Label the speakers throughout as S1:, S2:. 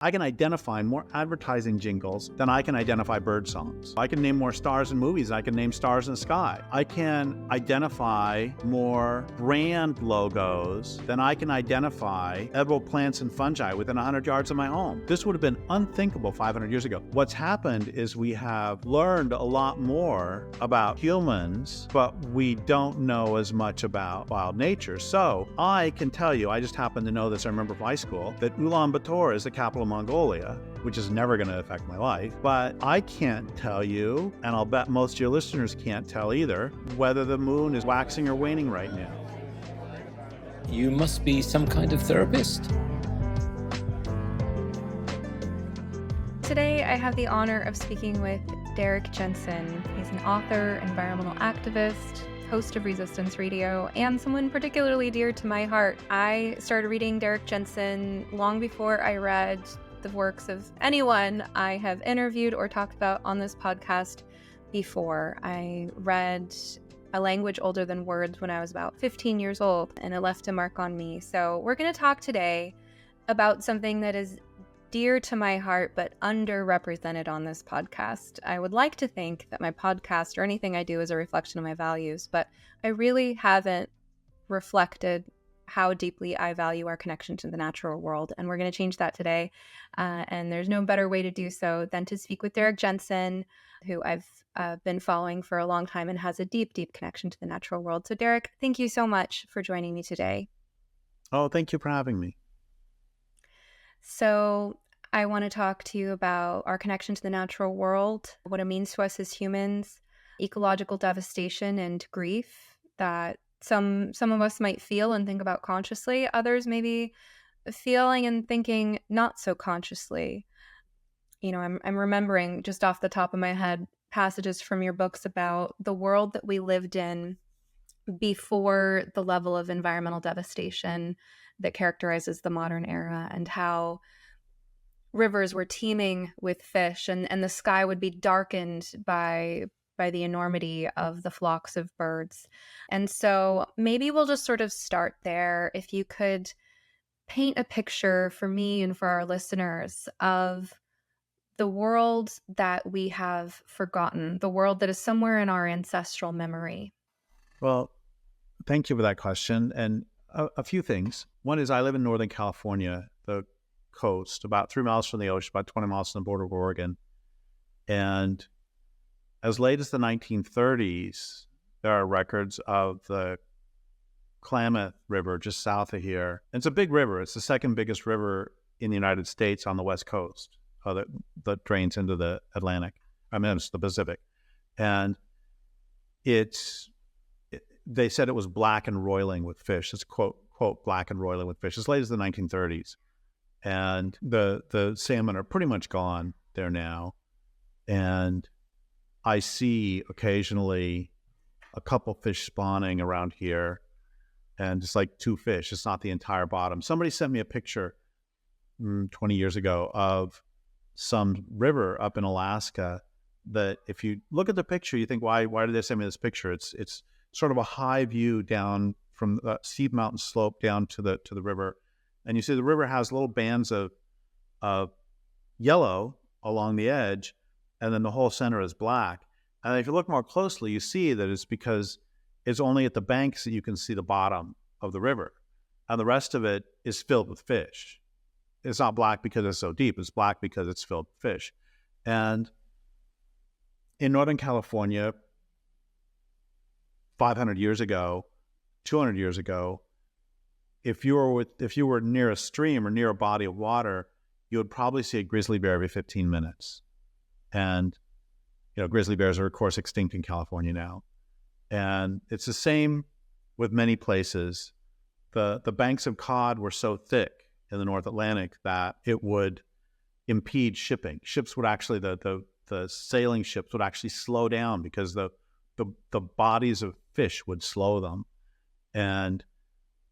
S1: I can identify more advertising jingles than I can identify bird songs. I can name more stars in movies than I can name stars in the sky. I can identify more brand logos than I can identify edible plants and fungi within 100 yards of my home. This would have been unthinkable 500 years ago. What's happened is we have learned a lot more about humans, but we don't know as much about wild nature. So I can tell you, I just happen to know this, I remember from high school, that Ulaanbaatar is the capital of Mongolia, which is never going to affect my life. But I can't tell you, and I'll bet most of your listeners can't tell either, whether the moon is waxing or waning right now.
S2: You must be some kind of therapist.
S3: Today, I have the honor of speaking with Derrick Jensen. He's an author, environmental activist, host of Resistance Radio, and someone particularly dear to my heart. I started reading Derrick Jensen long before I read the works of anyone I have interviewed or talked about on this podcast before. I read A Language Older Than Words when I was about 15 years old, and it left a mark on me. So we're going to talk today about something that is dear to my heart, but underrepresented on this podcast. I would like to think that my podcast or anything I do is a reflection of my values, but I really haven't reflected how deeply I value our connection to the natural world. And we're going to change that today. And there's no better way to do so than to speak with Derrick Jensen, who I've been following for a long time and has a deep, deep connection to the natural world. So Derrick, thank you so much for joining me today.
S1: Oh, thank you for having me.
S3: So I want to talk to you about our connection to the natural world, what it means to us as humans, ecological devastation and grief that some of us might feel and think about consciously, others maybe feeling and thinking not so consciously. You know, I'm remembering just off the top of my head passages from your books about the world that we lived in before the level of environmental devastation that characterizes the modern era, and how rivers were teeming with fish, and the sky would be darkened by the enormity of the flocks of birds. And so maybe we'll just sort of start there. If you could paint a picture for me and for our listeners of the world that we have forgotten, the world that is somewhere in our ancestral memory.
S1: Well, thank you for that question. And a few things. One is I live in Northern California, the coast, about 3 miles from the ocean, about 20 miles from the border of Oregon. And as late as the 1930s, there are records of the Klamath River just south of here. And it's a big river. It's the second biggest river in the United States on the West Coast that drains into the Atlantic. It's the Pacific. And they said it was black and roiling with fish. It's quote, black and roiling with fish, as late as the 1930s. And the salmon are pretty much gone there now. And I see occasionally a couple fish spawning around here, and just like 2 fish. It's not the entire bottom. Somebody sent me a picture 20 years ago of some river up in Alaska that if you look at the picture, you think, why did they send me this picture? It's sort of a high view down from the steep mountain slope down to the river. And you see the river has little bands of yellow along the edge, and then the whole center is black. And if you look more closely, you see that it's because it's only at the banks that you can see the bottom of the river. And the rest of it is filled with fish. It's not black because it's so deep. It's black because it's filled with fish. And in Northern California, 500 years ago, 200 years ago, if you were near a stream or near a body of water, you would probably see a grizzly bear every 15 minutes. And, grizzly bears are, of course, extinct in California now. And it's the same with many places. The banks of cod were so thick in the North Atlantic that it would impede shipping. Ships would actually, the sailing ships would actually slow down because the bodies of fish would slow them. And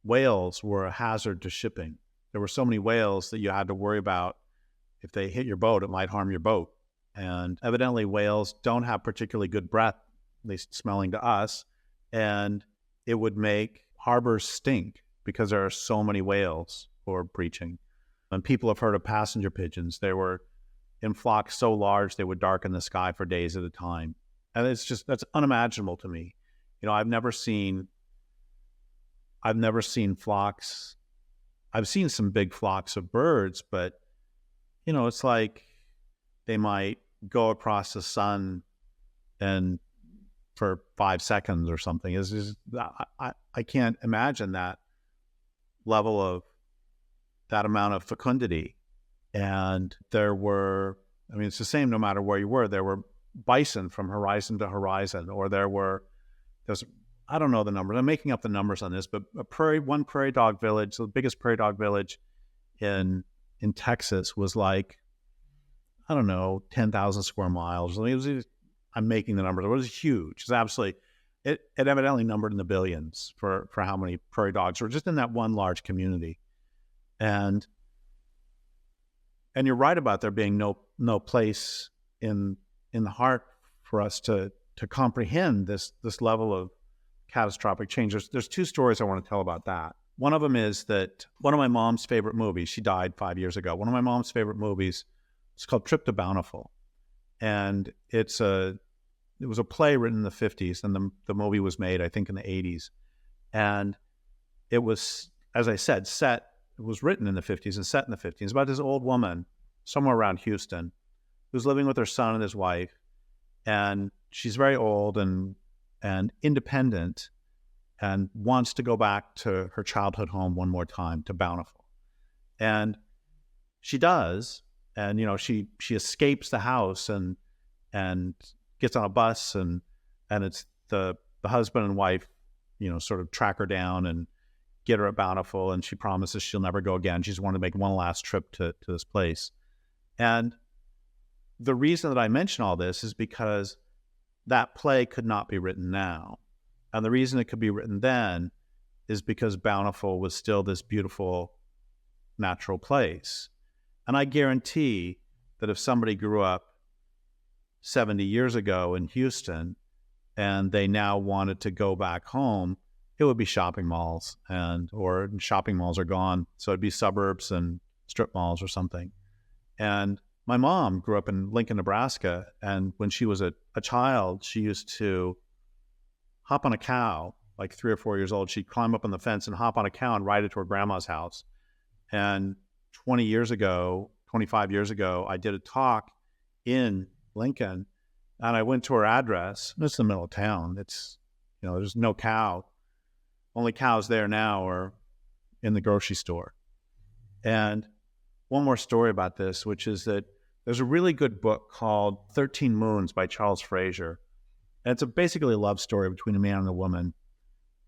S1: whales were a hazard to shipping. There were so many whales that you had to worry about if they hit your boat, it might harm your boat. And evidently whales don't have particularly good breath, at least smelling to us, and it would make harbors stink because there are so many whales who are breaching. And people have heard of passenger pigeons. They were in flocks so large they would darken the sky for days at a time. And that's unimaginable to me. I've never seen flocks. I've seen some big flocks of birds, but it's like they might go across the sun and for 5 seconds or something. I can't imagine that amount of fecundity. And it's the same no matter where you were. There were bison from horizon to horizon, or there's I don't know the numbers. I'm making up the numbers on this, but one prairie dog village, the biggest prairie dog village in Texas was like, I don't know, 10,000 square miles. I'm making the numbers. It was huge. It's absolutely, it evidently numbered in the billions for how many prairie dogs were just in that one large community. And you're right about there being no place in the heart for us to comprehend this level of catastrophic change. There's 2 stories I want to tell about that. One of them is that one of my mom's favorite movies, she died 5 years ago. One of my mom's favorite movies, it's called Trip to Bountiful. And it was a play written in the 50s, and the movie was made, I think, in the 80s. And it was, as I said, it was written in the 50s and set in the 50s. It's about this old woman somewhere around Houston who's living with her son and his wife. And she's very old and independent and wants to go back to her childhood home one more time, to Bountiful. And she does. And, she escapes the house and gets on a bus, and it's the husband and wife, sort of track her down and get her at Bountiful, and she promises she'll never go again. She just wanted to make one last trip to this place. And the reason that I mention all this is because that play could not be written now. And the reason it could be written then is because Bountiful was still this beautiful natural place. And I guarantee that if somebody grew up 70 years ago in Houston and they now wanted to go back home, it would be shopping malls, or shopping malls are gone. So it'd be suburbs and strip malls or something. And my mom grew up in Lincoln, Nebraska. And when she was a child, she used to hop on a cow, like 3 or 4 years old. She'd climb up on the fence and hop on a cow and ride it to her grandma's house. And 25 years ago, I did a talk in Lincoln, and I went to her address. It's in the middle of town. It's, there's no cow. Only cows there now are in the grocery store. And one more story about this, which is that there's a really good book called 13 Moons by Charles Frazier. And it's basically a love story between a man and a woman.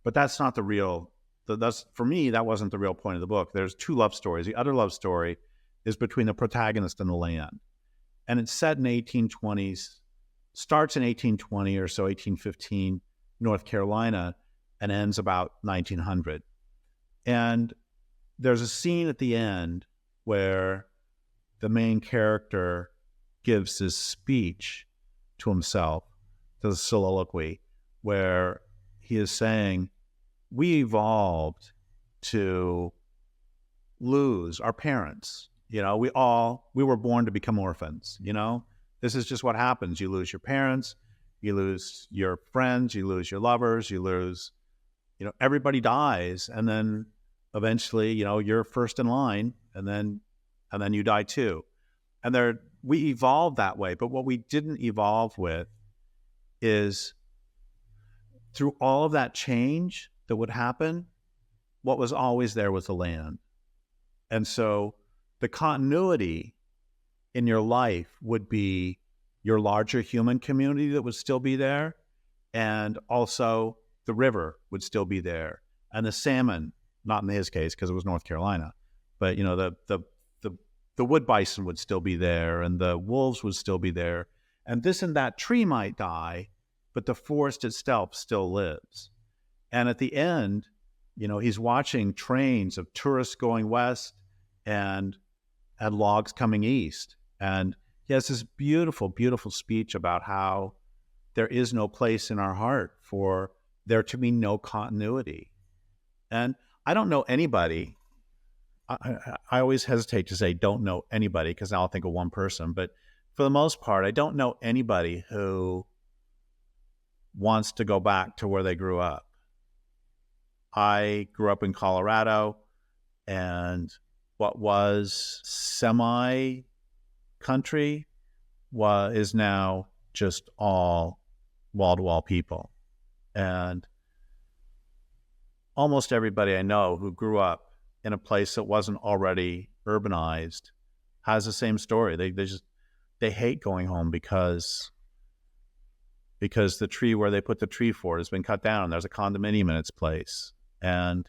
S1: But that's not for me, that wasn't the real point of the book. There's 2 love stories. The other love story is between the protagonist and the land. And it's set in 1820s, starts in 1820 or so, 1815, North Carolina, and ends about 1900. And there's a scene at the end where the main character gives this speech to himself, the soliloquy, where he is saying, we evolved to lose our parents. We were born to become orphans. This is just what happens. You lose your parents, you lose your friends, you lose your lovers, you lose, everybody dies. And then eventually, you're first in line, and then you die too. And we evolved that way. But what we didn't evolve with is, through all of that change that would happen, what was always there was the land. And so the continuity in your life would be your larger human community that would still be there, and also the river would still be there, and the salmon, not in his case because it was North Carolina, but the wood bison would still be there, and the wolves would still be there, and this and that tree might die, but the forest itself still lives. And at the end, he's watching trains of tourists going west and logs coming east. And he has this beautiful, beautiful speech about how there is no place in our heart for there to be no continuity. And I don't know anybody I always hesitate to say don't know anybody because now I'll think of one person. But for the most part, I don't know anybody who wants to go back to where they grew up. I grew up in Colorado, and what was semi-country is now just all wall-to-wall people. And almost everybody I know who grew up in a place that wasn't already urbanized has the same story. They hate going home because the tree where they put the tree fort has been cut down and there's a condominium in its place. And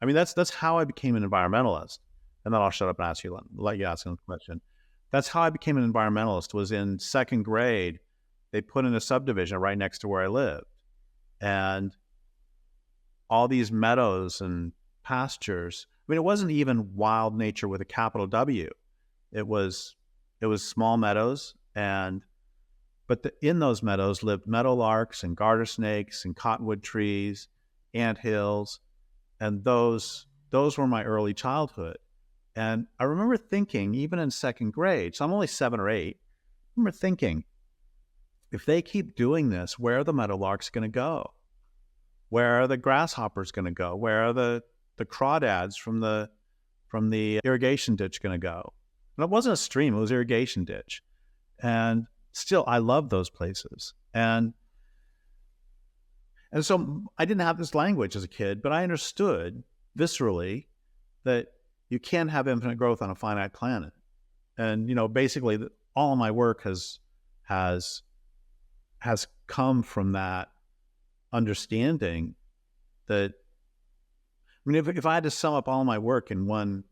S1: I mean, that's how I became an environmentalist. And then I'll shut up and let you ask a question. That's how I became an environmentalist. Was in second grade, they put in a subdivision right next to where I lived. And all these meadows and pastures. I mean, it wasn't even wild nature with a capital W. It was small meadows, but in those meadows lived meadowlarks and garter snakes and cottonwood trees, anthills, and those were my early childhood. And I remember thinking, even in second grade, so I'm only 7 or 8, I remember thinking, if they keep doing this, where are the meadowlarks going to go? Where are the grasshoppers going to go? Where are the crawdads from the irrigation ditch going to go? And it wasn't a stream, it was irrigation ditch. And still, I love those places. And so I didn't have this language as a kid, but I understood viscerally that you can't have infinite growth on a finite planet. And, basically all of my work has come from that understanding that, I mean, if I had to sum up all my work in one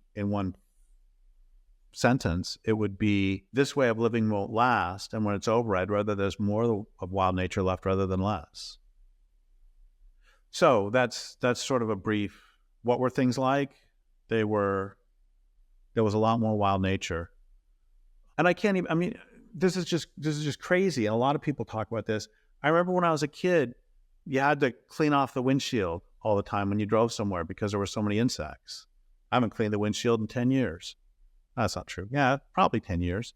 S1: sentence, it would be, this way of living won't last, and when it's over, I'd rather there's more of wild nature left rather than less. So that's sort of a brief, what were things like? There was a lot more wild nature. And I can't even, I mean, this is just crazy. And a lot of people talk about this. I remember when I was a kid, you had to clean off the windshield all the time when you drove somewhere because there were so many insects. I haven't cleaned the windshield in 10 years. That's not true. Yeah, probably 10 years.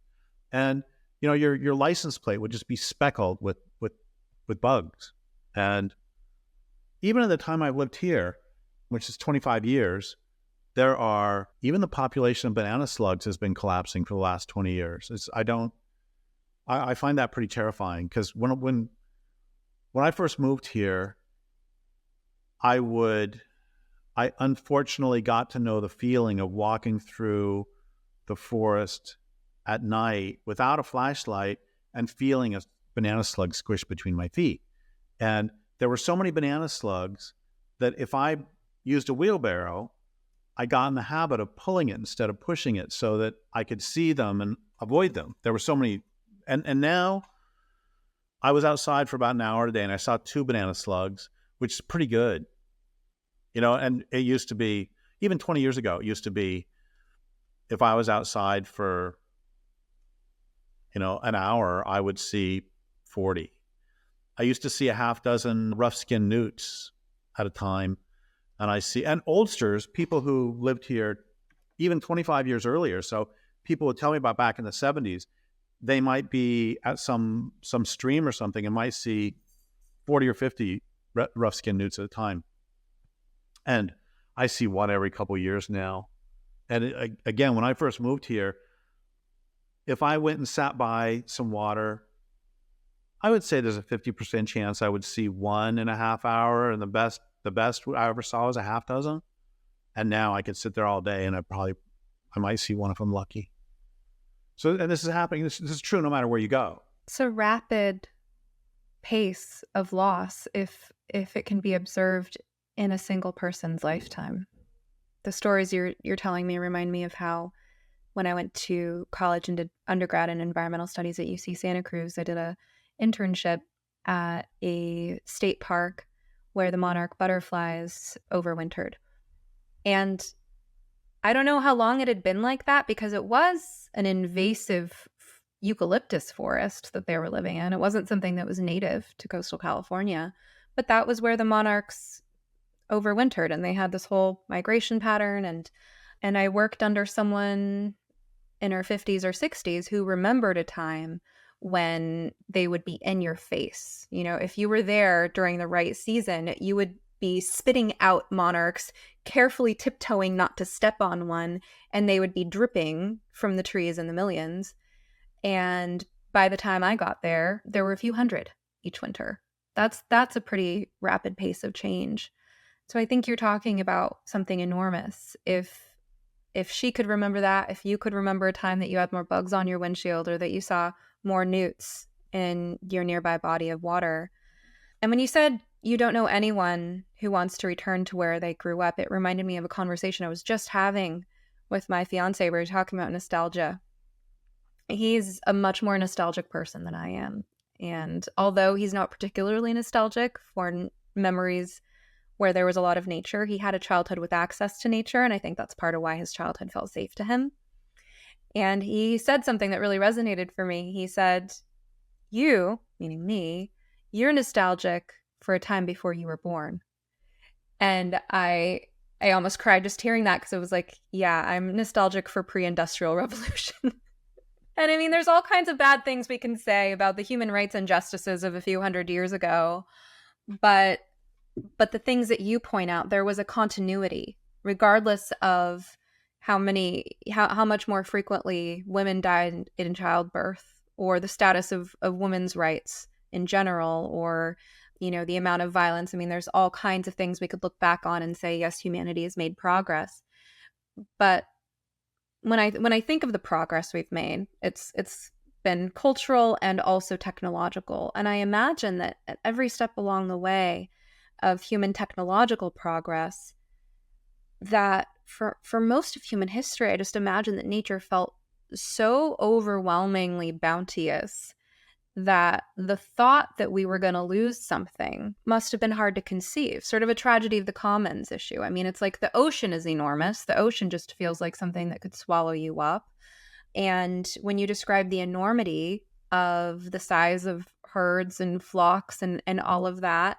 S1: And, your license plate would just be speckled with bugs. And even at the time I've lived here, which is 25 years, even the population of banana slugs has been collapsing for the last 20 years. I find that pretty terrifying because when I first moved here, I unfortunately got to know the feeling of walking through the forest at night without a flashlight and feeling a banana slug squish between my feet. And there were so many banana slugs that if I used a wheelbarrow, I got in the habit of pulling it instead of pushing it so that I could see them and avoid them. There were so many. And now I was outside for about an hour today and I saw 2 banana slugs, which is pretty good. And it used to be, even 20 years ago, it used to be, if I was outside for, an hour, I would see 40. I used to see a half dozen rough-skinned newts at a time. And oldsters, people who lived here even 25 years earlier. So people would tell me about back in the 70s, they might be at some stream or something and might see 40 or 50 rough-skinned newts at a time. And I see one every couple of years now. And again, when I first moved here, if I went and sat by some water, I would say there's a 50% chance I would see 1.5 hours, and the best I ever saw was a half dozen. And now I could sit there all day and I might see one if I'm lucky. So, and this is happening. This is true no matter where you go.
S3: It's a rapid pace of loss if it can be observed in a single person's lifetime. The stories you're telling me remind me of how when I went to college and did undergrad in environmental studies at UC Santa Cruz, I did a internship at a state park where the monarch butterflies overwintered. And I don't know how long it had been like that because it was an invasive eucalyptus forest that they were living in. It wasn't something that was native to coastal California, but that was where the monarchs overwintered, and they had this whole migration pattern. And And I worked under someone in her 50s or 60s who remembered a time when they would be in your face. You know, if you were there during the right season, you would be spitting out monarchs, carefully tiptoeing not to step on one, and they would be dripping from the trees in the millions. And by the time I got there, there were a few hundred each winter. That's a pretty rapid pace of change. So I think you're talking about something enormous. If she could remember that, if you could remember a time that you had more bugs on your windshield or that you saw more newts in your nearby body of water. And when you said you don't know anyone who wants to return to where they grew up, it reminded me of a conversation I was just having with my fiance. We were talking about nostalgia. He's a much more nostalgic person than I am. And although he's not particularly nostalgic for memories where there was a lot of nature, he had a childhood with access to nature. And I think that's part of why his childhood felt safe to him. And he said something that really resonated for me. He said, you, meaning me, you're nostalgic for a time before you were born. And I almost cried just hearing that, because it was like, yeah, I'm nostalgic for pre-industrial revolution. And I mean, there's all kinds of bad things we can say about the human rights injustices of a few hundred years ago. But the things that you point out, there was a continuity, regardless of how much more frequently women died in childbirth, or the status of women's rights in general, or, you know, the amount of violence. I mean, there's all kinds of things we could look back on and say, yes, humanity has made progress. But when I think of the progress we've made, it's been cultural and also technological. And I imagine that at every step along the way of human technological progress, that for most of human history, I just imagine that nature felt so overwhelmingly bounteous that the thought that we were going to lose something must have been hard to conceive. Sort of a tragedy of the commons issue. I mean, it's like the ocean is enormous. The ocean just feels like something that could swallow you up. And when you describe the enormity of the size of herds and flocks and all of that,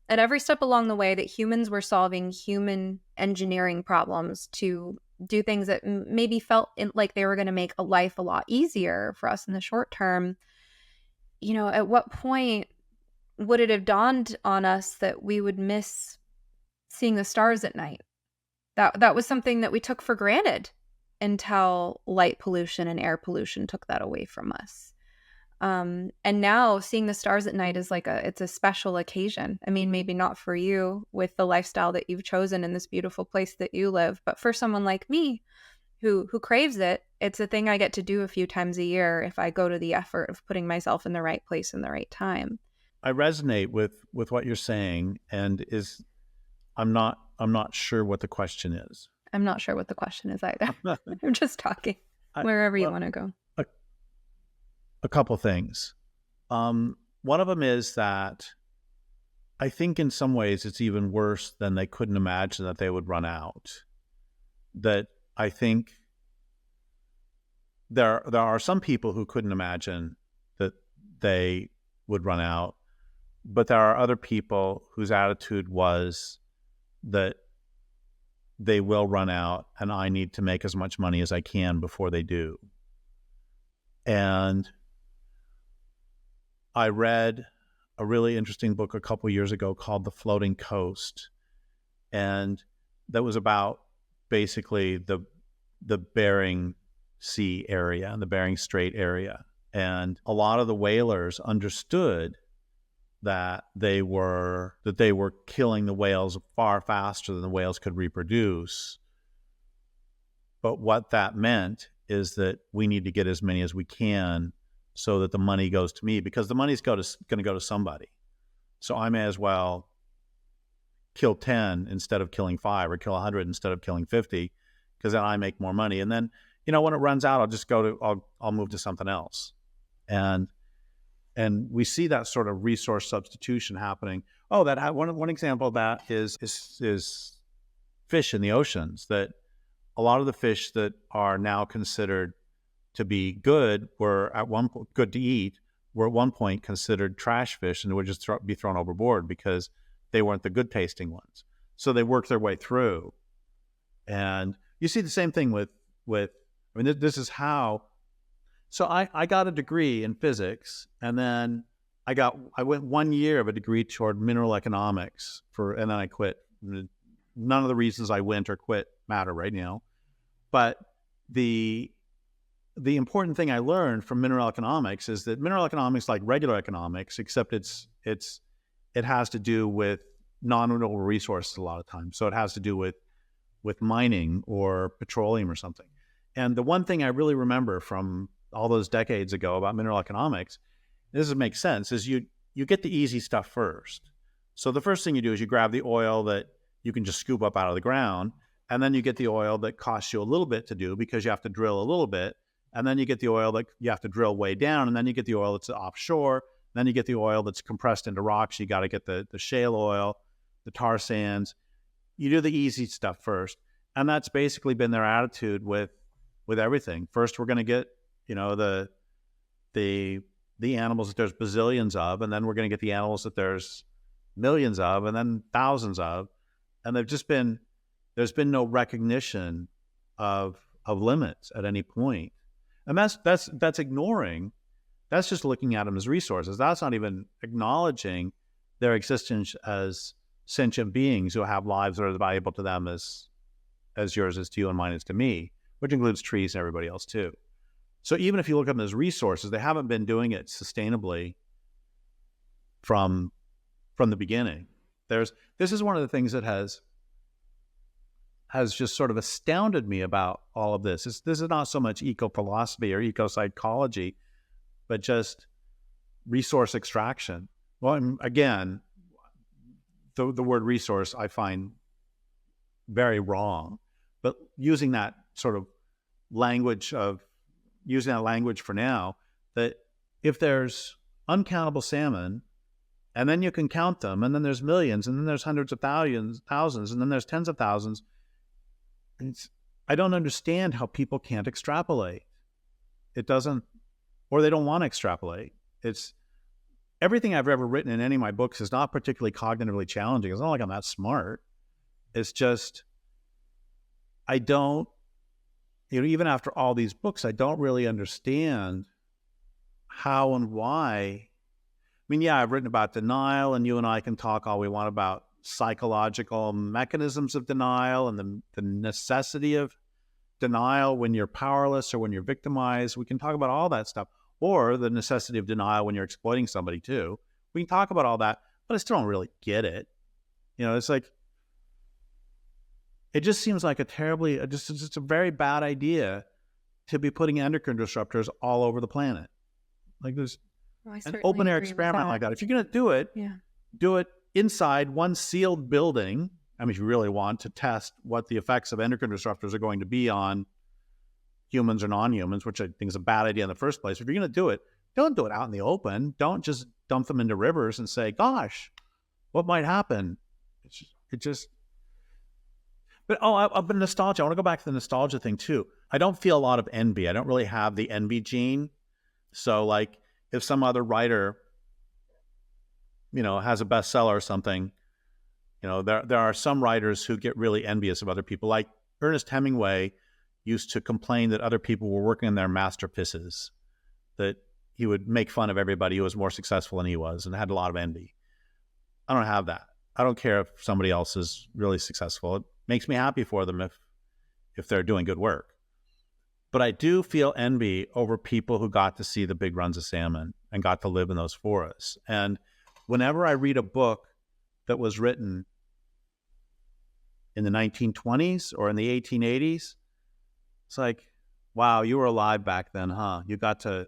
S3: at every step along the way that humans were solving human engineering problems to do things that maybe felt like they were going to make a life a lot easier for us in the short term, you know, at what point would it have dawned on us that we would miss seeing the stars at night? That was something that we took for granted until light pollution and air pollution took that away from us. And now seeing the stars at night is like it's a special occasion. I mean, maybe not for you with the lifestyle that you've chosen in this beautiful place that you live, but for someone like me who craves it, it's a thing I get to do a few times a year if I go to the effort of putting myself in the right place in the right time.
S1: I resonate with what you're saying, and I'm not sure what the question is.
S3: I'm not sure what the question is either. I'm just talking wherever you want to go.
S1: A couple things. One of them is that I think in some ways it's even worse than they couldn't imagine that they would run out. That I think there are some people who couldn't imagine that they would run out, but there are other people whose attitude was that they will run out and I need to make as much money as I can before they do. And I read a really interesting book a couple years ago called The Floating Coast, and that was about basically the Bering Sea area and the Bering Strait area. And a lot of the whalers understood that they were killing the whales far faster than the whales could reproduce. But what that meant is that we need to get as many as we can so that the money goes to me, because the money's going to go to somebody. So I may as well kill 10 instead of killing 5, or kill 100 instead of killing 50, because then I make more money. And then, you know, when it runs out, I'll move to something else. And we see that sort of resource substitution happening. Oh, that one example of that is fish in the oceans. That a lot of the fish that are now considered to be good good to eat were at one point considered trash fish and would just be thrown overboard because they weren't the good tasting ones. So they worked their way through. And You see the same thing with I mean, this is how. So I got a degree in physics, and then I went 1 year of a degree toward mineral economics and then I quit. None of the reasons I went or quit matter right now, but the important thing I learned from mineral economics is that mineral economics, like regular economics, except it has to do with non-renewable resources a lot of times. So it has to do with mining or petroleum or something. And the one thing I really remember from all those decades ago about mineral economics, this makes sense, is you get the easy stuff first. So the first thing you do is you grab the oil that you can just scoop up out of the ground, and then you get the oil that costs you a little bit to do because you have to drill a little bit, and then you get the oil that you have to drill way down, and then you get the oil that's offshore, then you get the oil that's compressed into rocks. You got to get the shale oil, the tar sands. You do the easy stuff first, and that's basically been their attitude with everything. First, we're going to get the animals that there's bazillions of, and then we're going to get the animals that there's millions of, and then thousands of, and there's been no recognition of limits at any point, and that's ignoring. That's just looking at them as resources. That's not even acknowledging their existence as sentient beings who have lives that are as valuable to them as yours is to you and mine is to me, which includes trees and everybody else too. So even if you look at them as resources, they haven't been doing it sustainably from the beginning. This is one of the things that has just sort of astounded me about all of this. This is not so much eco-philosophy or eco-psychology, but just resource extraction. Well, again, the word resource I find very wrong, but using that language for now, that if there's uncountable salmon, and then you can count them, and then there's millions, and then there's hundreds of thousands, and then there's tens of thousands, I don't understand how people can't extrapolate. It doesn't, or they don't want to extrapolate. It's everything I've ever written in any of my books is not particularly cognitively challenging. It's not like I'm that smart. It's just, I don't, even after all these books, I don't really understand how and why. I mean, yeah, I've written about denial, and you and I can talk all we want about psychological mechanisms of denial and the necessity of denial when you're powerless or when you're victimized. We can talk about all that stuff, or the necessity of denial when you're exploiting somebody too. We can talk about all that, but I still don't really get it. It's like, it just seems like just a very bad idea to be putting endocrine disruptors all over the planet. Like there's an open air experiment like that. If you're going to do it, do it inside one sealed building. I mean, if you really want to test what the effects of endocrine disruptors are going to be on humans or non-humans, which I think is a bad idea in the first place. If you're going to do it, don't do it out in the open. Don't just dump them into rivers and say, gosh, what might happen? But but nostalgia, I want to go back to the nostalgia thing too. I don't feel a lot of envy. I don't really have the envy gene. So like if some other writer, has a bestseller or something, there are some writers who get really envious of other people. Like Ernest Hemingway used to complain that other people were working on their masterpieces, that he would make fun of everybody who was more successful than he was and had a lot of envy. I don't have that. I don't care if somebody else is really successful. It makes me happy for them if they're doing good work. But I do feel envy over people who got to see the big runs of salmon and got to live in those forests. And whenever I read a book that was written in the 1920s or in the 1880s, it's like, wow, you were alive back then, huh? You got to,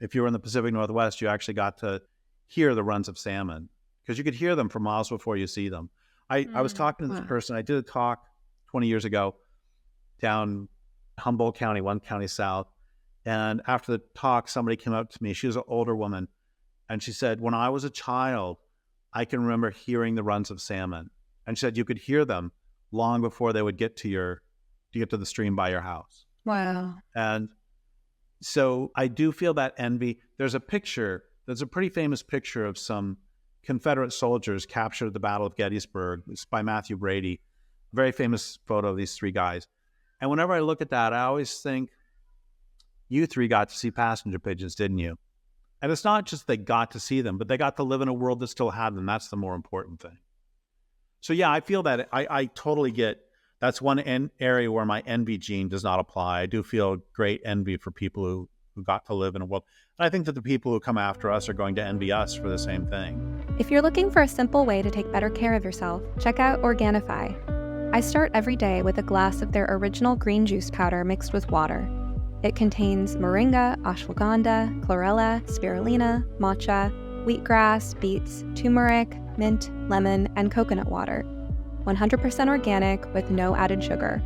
S1: if you were in the Pacific Northwest, you actually got to hear the runs of salmon because you could hear them for miles before you see them. I was talking to this person. I did a talk 20 years ago down Humboldt County, one county south. And after the talk, somebody came up to me. She was an older woman. And she said, when I was a child, I can remember hearing the runs of salmon. And she said you could hear them long before they would get to the stream by your house.
S3: Wow.
S1: And so I do feel that envy. There's a pretty famous picture of some Confederate soldiers captured at the Battle of Gettysburg. It's by Matthew Brady. very famous photo of these three guys. And whenever I look at that, I always think, you three got to see passenger pigeons, didn't you? And it's not just they got to see them, but they got to live in a world that still had them. That's the more important thing. So yeah, I feel that I totally get, that's one area where my envy gene does not apply. I do feel great envy for people who got to live in a world. And I think that the people who come after us are going to envy us for the same thing.
S3: If you're looking for a simple way to take better care of yourself, check out Organifi. I start every day with a glass of their original green juice powder mixed with water. It contains moringa, ashwagandha, chlorella, spirulina, matcha, wheatgrass, beets, turmeric, mint, lemon, and coconut water. 100% organic with no added sugar.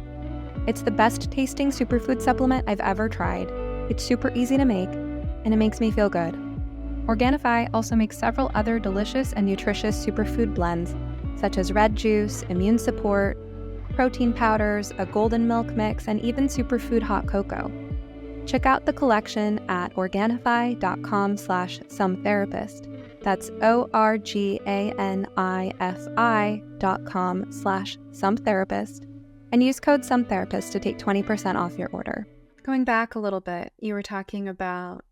S3: It's the best tasting superfood supplement I've ever tried. It's super easy to make, and it makes me feel good. Organifi also makes several other delicious and nutritious superfood blends, such as red juice, immune support, protein powders, a golden milk mix, and even superfood hot cocoa. Check out the collection at Organifi.com/sometherapist. That's ORGANIFI.com/sometherapist. And use code sometherapist to take 20% off your order. Going back a little bit, you were talking about,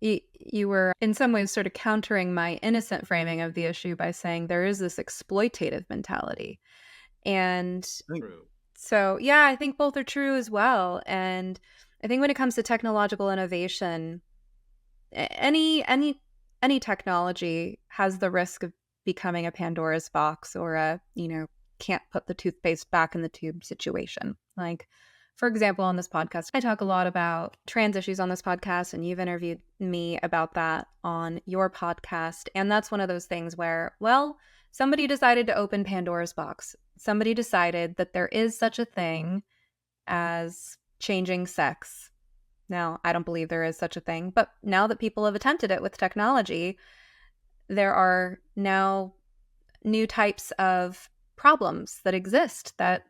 S3: you were in some ways sort of countering my innocent framing of the issue by saying there is this exploitative mentality. And so, yeah, I think both are true as well. And I think when it comes to technological innovation, any technology has the risk of becoming a Pandora's box or a, can't put the toothpaste back in the tube situation. Like, for example, on this podcast, I talk a lot about trans issues on this podcast, and you've interviewed me about that on your podcast. And that's one of those things where, well, somebody decided to open Pandora's box. Somebody decided that there is such a thing as changing sex. Now, I don't believe there is such a thing, but now that people have attempted it with technology, there are now new types of problems that exist that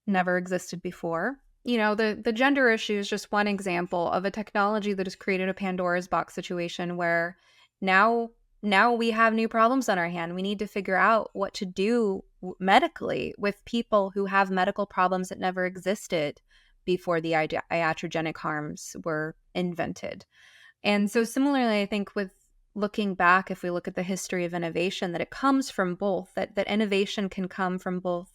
S3: never existed before. The gender issue is just one example of a technology that has created a Pandora's box situation where now we have new problems on our hand. We need to figure out what to do medically with people who have medical problems that never existed before the iatrogenic harms were invented. And so similarly, I think with looking back, if we look at the history of innovation, that it comes from both, that innovation can come from both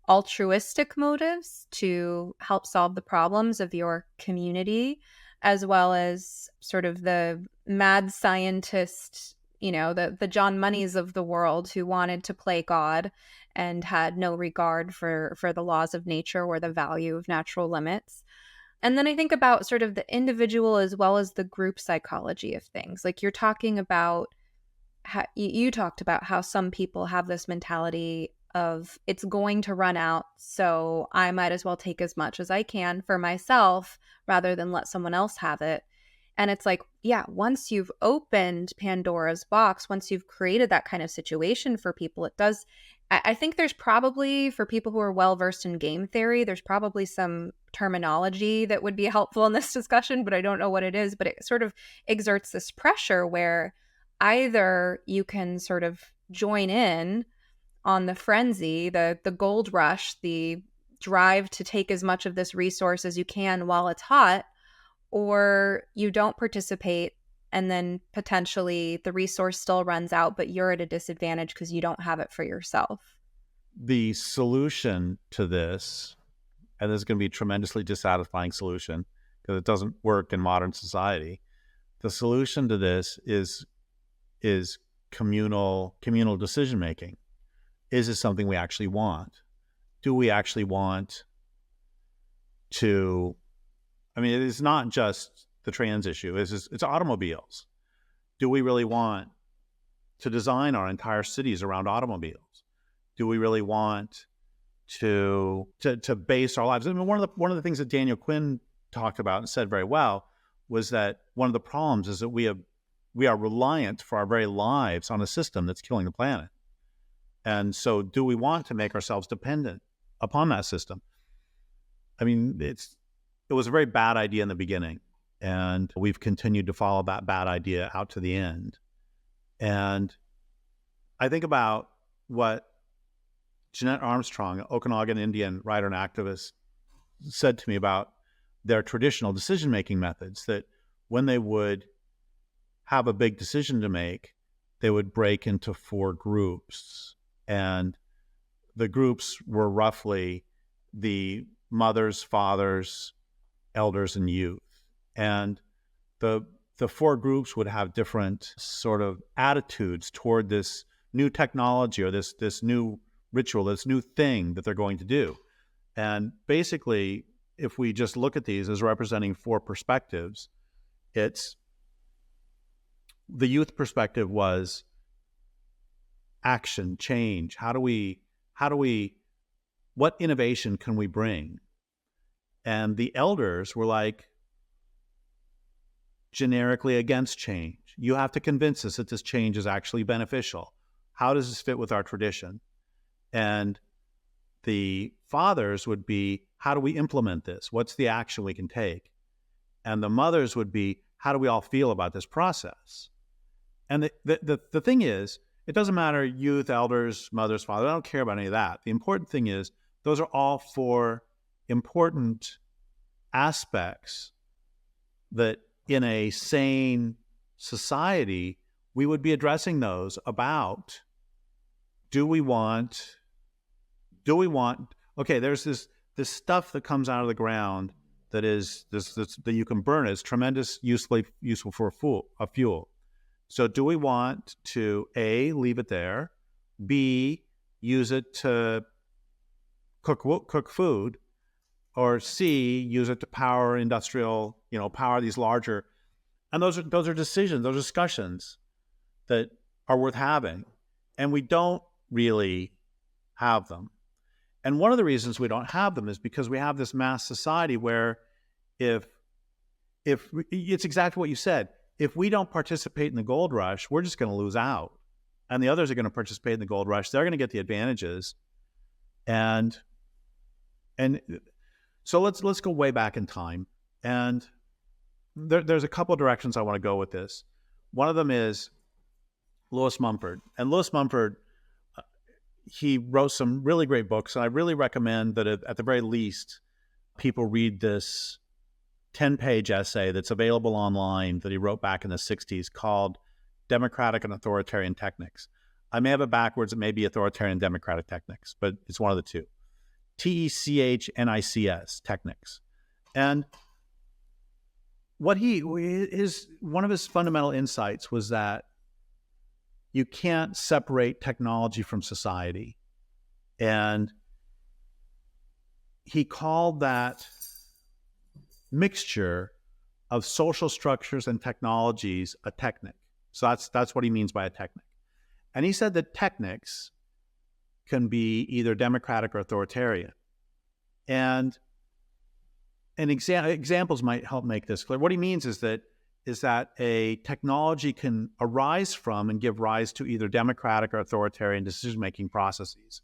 S3: altruistic motives to help solve the problems of your community, as well as sort of the mad scientist, the John Moneys of the world who wanted to play God and had no regard for the laws of nature or the value of natural limits. And then I think about sort of the individual as well as the group psychology of things. Like you're talking about, you talked about how some people have this mentality of it's going to run out, so I might as well take as much as I can for myself rather than let someone else have it. And it's like, yeah, once you've opened Pandora's box, once you've created that kind of situation for people, it does. I think there's probably, for people who are well-versed in game theory, there's probably some terminology that would be helpful in this discussion, but I don't know what it is. But it sort of exerts this pressure where either you can sort of join in on the frenzy, the gold rush, the drive to take as much of this resource as you can while it's hot, or you don't participate and then potentially the resource still runs out, but you're at a disadvantage because you don't have it for yourself.
S1: The solution to this, and this is going to be a tremendously dissatisfying solution because it doesn't work in modern society. The solution to this is communal decision making. Is this something we actually want? Do we actually want to? I mean, it's not just the trans issue. It's automobiles. Do we really want to design our entire cities around automobiles? Do we really want to base our lives? I mean, one of the things that Daniel Quinn talked about and said very well was that one of the problems is that we are reliant for our very lives on a system that's killing the planet. And so do we want to make ourselves dependent upon that system? I mean, it was a very bad idea in the beginning, and we've continued to follow that bad idea out to the end. And I think about what Jeanette Armstrong, an Okanagan Indian writer and activist, said to me about their traditional decision-making methods, that when they would have a big decision to make, they would break into 4 groups. And the groups were roughly the mothers, fathers, elders, and youth. And the 4 groups would have different sort of attitudes toward this new technology or this new ritual, this new thing that they're going to do. And basically, if we just look at these as representing 4 perspectives, it's the youth perspective was action, change. What innovation can we bring? And the elders were like generically against change. You have to convince us that this change is actually beneficial. How does this fit with our tradition? And the fathers would be, how do we implement this? What's the action we can take? And the mothers would be, how do we all feel about this process? And the thing is, it doesn't matter youth, elders, mothers, fathers. I don't care about any of that. The important thing is, those are all 4 important aspects that in a sane society, we would be addressing those about, do we want, okay, there's this stuff that comes out of the ground that is that you can burn. It's tremendous useful for a fuel. So do we want to A, leave it there, B, use it to cook food, or C, use it to power industrial, power these larger, and those are decisions, those are discussions that are worth having, and we don't really have them. And one of the reasons we don't have them is because we have this mass society where if it's exactly what you said, if we don't participate in the gold rush, we're just going to lose out. And the others are going to participate in the gold rush. They're going to get the advantages. And so let's go way back in time. And there's a couple of directions I want to go with this. One of them is Lewis Mumford. And Lewis Mumford, he wrote some really great books. And I really recommend that at the very least, people read this 10-page essay that's available online that he wrote back in the 60s called Democratic and Authoritarian Techniques. I may have it backwards. It may be Authoritarian Democratic Techniques, but it's one of the two. TECHNICS, Techniques. And one of his fundamental insights was that you can't separate technology from society. And he called that mixture of social structures and technologies a technique. So that's what he means by a technique. And he said that techniques can be either democratic or authoritarian. And examples might help make this clear. What he means is that a technology can arise from and give rise to either democratic or authoritarian decision-making processes.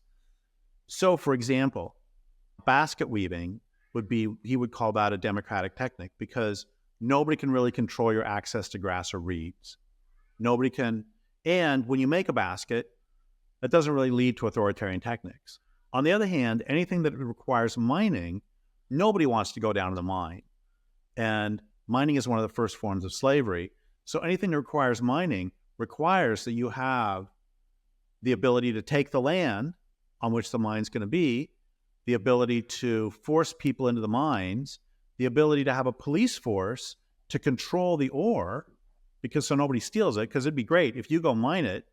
S1: So, for example, basket weaving he would call that a democratic technique because nobody can really control your access to grass or reeds. Nobody can, and when you make a basket, that doesn't really lead to authoritarian techniques. On the other hand, anything that requires mining, nobody wants to go down to the mine. And mining is one of the first forms of slavery. So anything that requires mining requires that you have the ability to take the land on which the mine's going to be, the ability to force people into the mines, the ability to have a police force to control the ore, because so nobody steals it, because it'd be great if you go mine it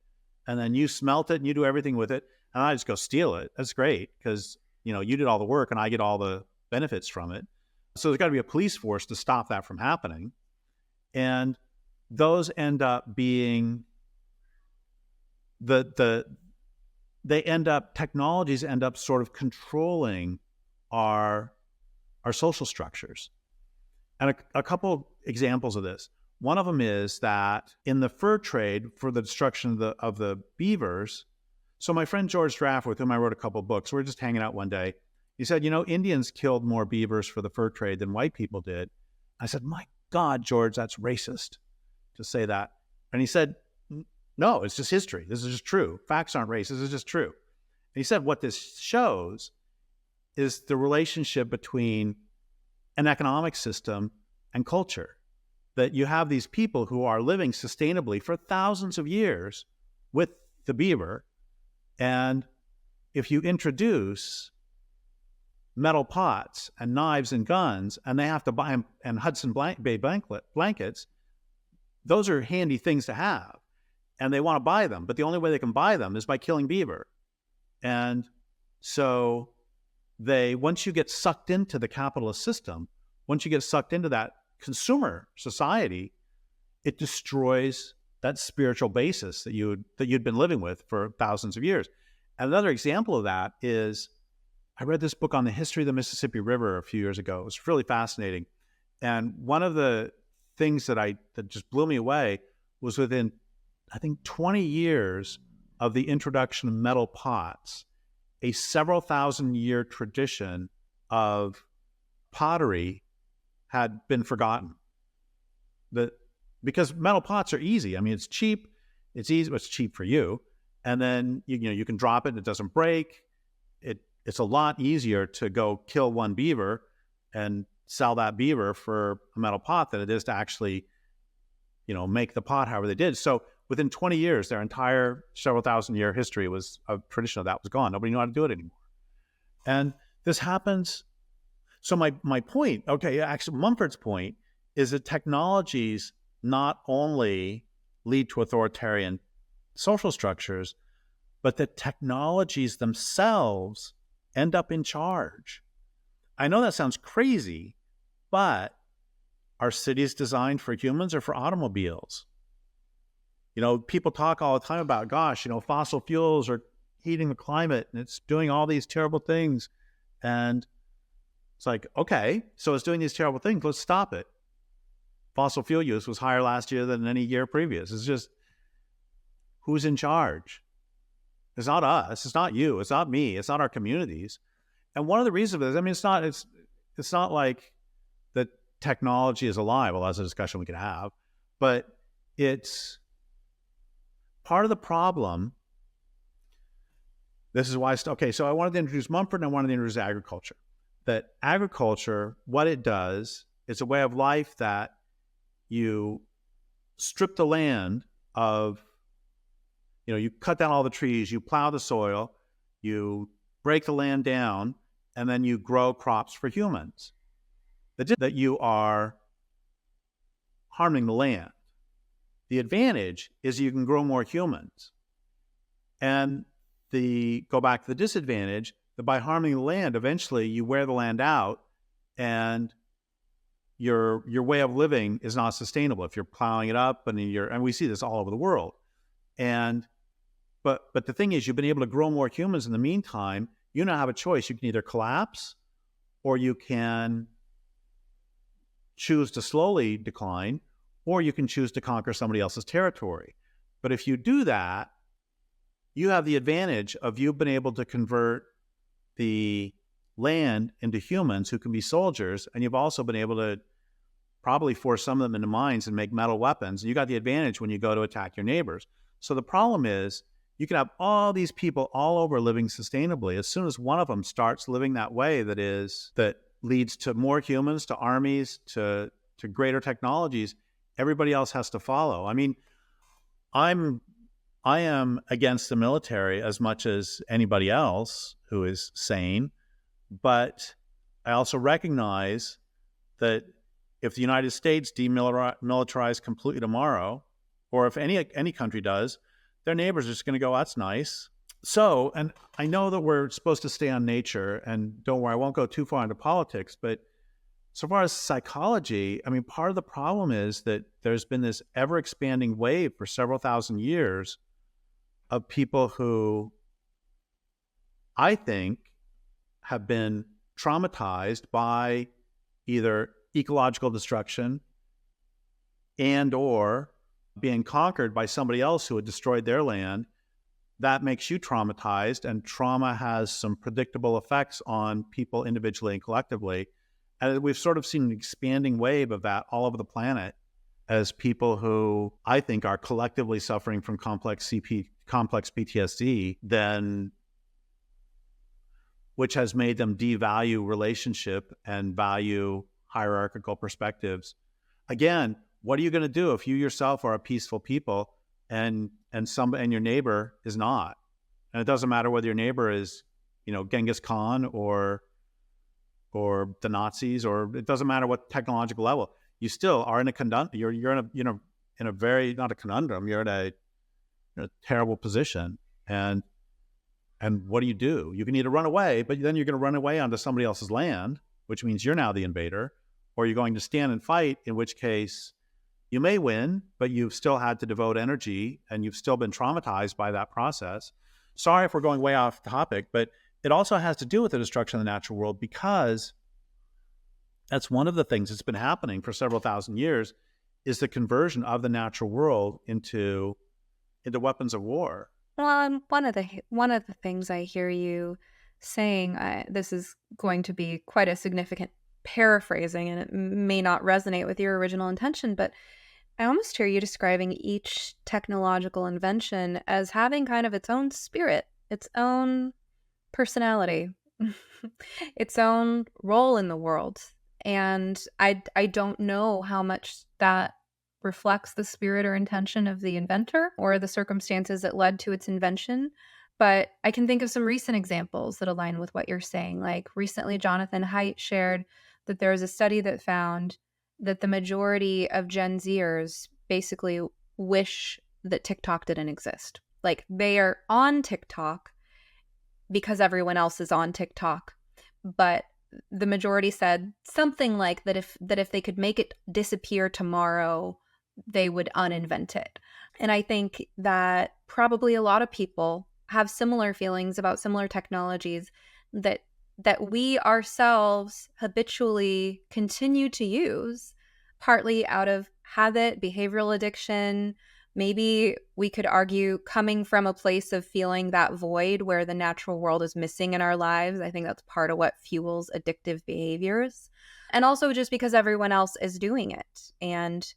S1: and then you smelt it and you do everything with it and I just go steal it. That's great because you did all the work and I get all the benefits from it. So there's got to be a police force to stop that from happening. And those end up being technologies end up sort of controlling our social structures. And a couple examples of this. One of them is that in the fur trade for the destruction of the beavers, so my friend George Draft, with whom I wrote a couple books, we were just hanging out one day. He said, Indians killed more beavers for the fur trade than white people did. I said, my God, George, that's racist to say that. And he said, no, it's just history. This is just true. Facts aren't racist. It's just true. And he said what this shows is the relationship between an economic system and culture. That you have these people who are living sustainably for thousands of years with the beaver, and if you introduce metal pots and knives and guns, and they have to buy them, and Hudson Bay blankets, those are handy things to have, and they want to buy them, but the only way they can buy them is by killing beaver. And so once you get sucked into the capitalist system, once you get sucked into that consumer society, it destroys that spiritual basis that you'd been living with for thousands of years. And another example of that is, I read this book on the history of the Mississippi River a few years ago. It was really fascinating. And one of the things that just blew me away was within, I think, 20 years of the introduction of metal pots, a several thousand year tradition of pottery had been forgotten. Because metal pots are easy. I mean, it's cheap. It's easy. It's cheap for you. And then you can drop it and it doesn't break. It's a lot easier to go kill one beaver and sell that beaver for a metal pot than it is to actually, make the pot however they did. So within 20 years, their entire several thousand year history was a tradition of that was gone. Nobody knew how to do it anymore. And this happens. So my point, actually Mumford's point is that technologies not only lead to authoritarian social structures, but that technologies themselves end up in charge. I know that sounds crazy, but are cities designed for humans or for automobiles? People talk all the time about, fossil fuels are heating the climate and it's doing all these terrible things. And it's like, okay, so it's doing these terrible things. Let's stop it. Fossil fuel use was higher last year than any year previous. It's just, who's in charge? It's not us. It's not you. It's not me. It's not our communities. And one of the reasons is, it's not like that technology is alive. Well, that's a discussion we could have, but it's part of the problem. This is why. So I wanted to introduce Mumford and I wanted to introduce agriculture. That agriculture, what it does, it's a way of life that you strip the land of, you cut down all the trees, you plow the soil, you break the land down, and then you grow crops for humans. That you are harming the land. The advantage is you can grow more humans. And go back to the disadvantage, that by harming the land, eventually you wear the land out and your way of living is not sustainable if you're plowing it up and we see this all over the world. But the thing is, you've been able to grow more humans in the meantime. You now have a choice. You can either collapse or you can choose to slowly decline, or you can choose to conquer somebody else's territory. But if you do that, you have the advantage of you've been able to convert the land into humans who can be soldiers, and you've also been able to probably force some of them into mines and make metal weapons. And you got the advantage when you go to attack your neighbors. So the problem is, you can have all these people all over living sustainably. As soon as one of them starts living that way, that leads to more humans, to armies, to greater technologies, everybody else has to follow. I mean, I am against the military as much as anybody else who is sane, but I also recognize that if the United States demilitarized completely tomorrow, or if any country does, their neighbors are just going to go, that's nice. So, and I know that we're supposed to stay on nature, and don't worry, I won't go too far into politics, but so far as psychology, I mean, part of the problem is that there's been this ever-expanding wave for several thousand years of people who I think have been traumatized by either ecological destruction and or being conquered by somebody else who had destroyed their land. That makes you traumatized, and trauma has some predictable effects on people individually and collectively. And we've sort of seen an expanding wave of that all over the planet as people who I think are collectively suffering from complex PTSD, then which has made them devalue relationship and value hierarchical perspectives. Again, what are you going to do if you yourself are a peaceful people and your neighbor is not? And it doesn't matter whether your neighbor is, Genghis Khan or the Nazis, or it doesn't matter what technological level. You still are in a conundrum. You're in a very, not a conundrum. You're in a terrible position. And what do? You can either run away, but then you're going to run away onto somebody else's land, which means you're now the invader, or you're going to stand and fight, in which case you may win, but you've still had to devote energy and you've still been traumatized by that process. Sorry if we're going way off topic, but it also has to do with the destruction of the natural world, because that's one of the things that's been happening for several thousand years, is the conversion of the natural world into weapons of war.
S3: Well, one of the things I hear you saying, this is going to be quite a significant paraphrasing, and it may not resonate with your original intention, but I almost hear you describing each technological invention as having kind of its own spirit, its own personality, its own role in the world. And I don't know how much that reflects the spirit or intention of the inventor or the circumstances that led to its invention. But I can think of some recent examples that align with what you're saying. Like recently, Jonathan Haidt shared that there was a study that found that the majority of Gen Zers basically wish that TikTok didn't exist. Like they are on TikTok because everyone else is on TikTok. But the majority said something like that if they could make it disappear tomorrow, they would uninvent it. And I think that probably a lot of people have similar feelings about similar technologies that we ourselves habitually continue to use, partly out of habit, behavioral addiction. Maybe we could argue coming from a place of feeling that void where the natural world is missing in our lives. I think that's part of what fuels addictive behaviors. And also just because everyone else is doing it. And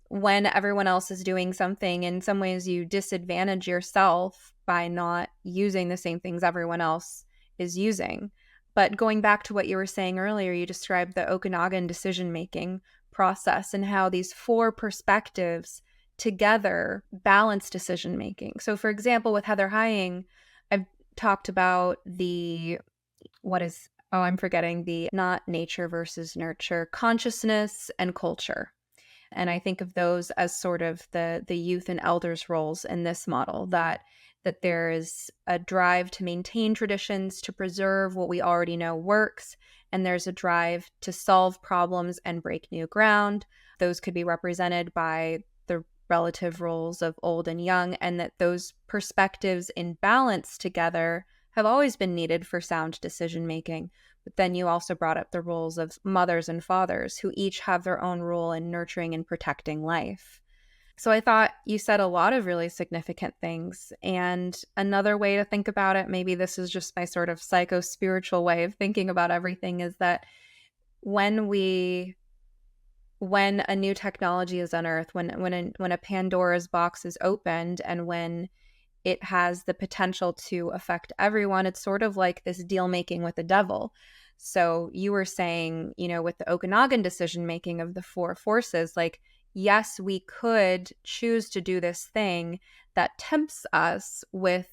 S3: when everyone else is doing something, in some ways you disadvantage yourself by not using the same things everyone else is using. But going back to what you were saying earlier, you described the Okanagan decision-making process and how these four perspectives together balance decision-making. So for example, with Heather Heying, I've talked about I'm forgetting the not nature versus nurture, consciousness and culture. And I think of those as sort of the youth and elders roles in this model, that there is a drive to maintain traditions, to preserve what we already know works, and there's a drive to solve problems and break new ground. Those could be represented by the relative roles of old and young, and that those perspectives in balance together have always been needed for sound decision making. But then you also brought up the roles of mothers and fathers, who each have their own role in nurturing and protecting life. So I thought you said a lot of really significant things. And another way to think about it, maybe this is just my sort of psycho-spiritual way of thinking about everything, is that when a new technology is unearthed, when a Pandora's box is opened, and when it has the potential to affect everyone, it's sort of like this deal making with the devil. So you were saying, with the Okanagan decision making of the four forces, like, yes, we could choose to do this thing that tempts us with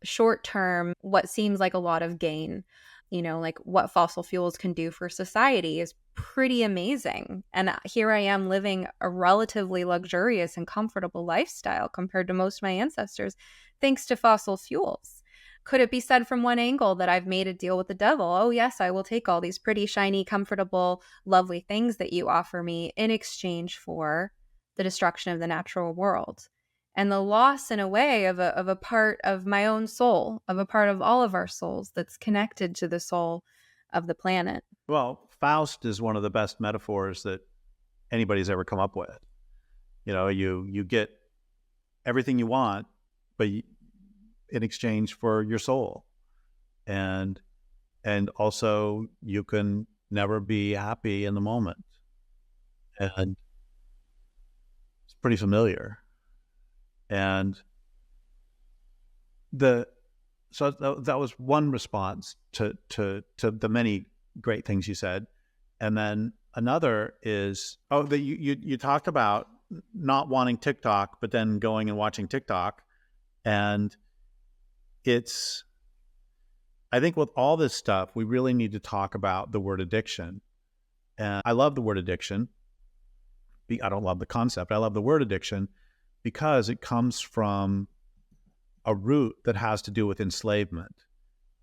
S3: short-term, what seems like a lot of gain. Like what fossil fuels can do for society is pretty amazing. And here I am living a relatively luxurious and comfortable lifestyle compared to most of my ancestors, thanks to fossil fuels. Could it be said from one angle that I've made a deal with the devil? Oh, yes, I will take all these pretty, shiny, comfortable, lovely things that you offer me in exchange for the destruction of the natural world. And the loss, in a way, of a part of my own soul, of a part of all of our souls that's connected to the soul of the planet.
S1: Well, Faust is one of the best metaphors that anybody's ever come up with. You get everything you want, but in exchange for your soul. And also you can never be happy in the moment. And it's pretty familiar. And So that was one response to the many great things you said. And then another is, you talked about not wanting TikTok, but then going and watching TikTok. And I think with all this stuff, we really need to talk about the word addiction. And I love the word addiction. I don't love the concept. I love the word addiction because it comes from a root that has to do with enslavement.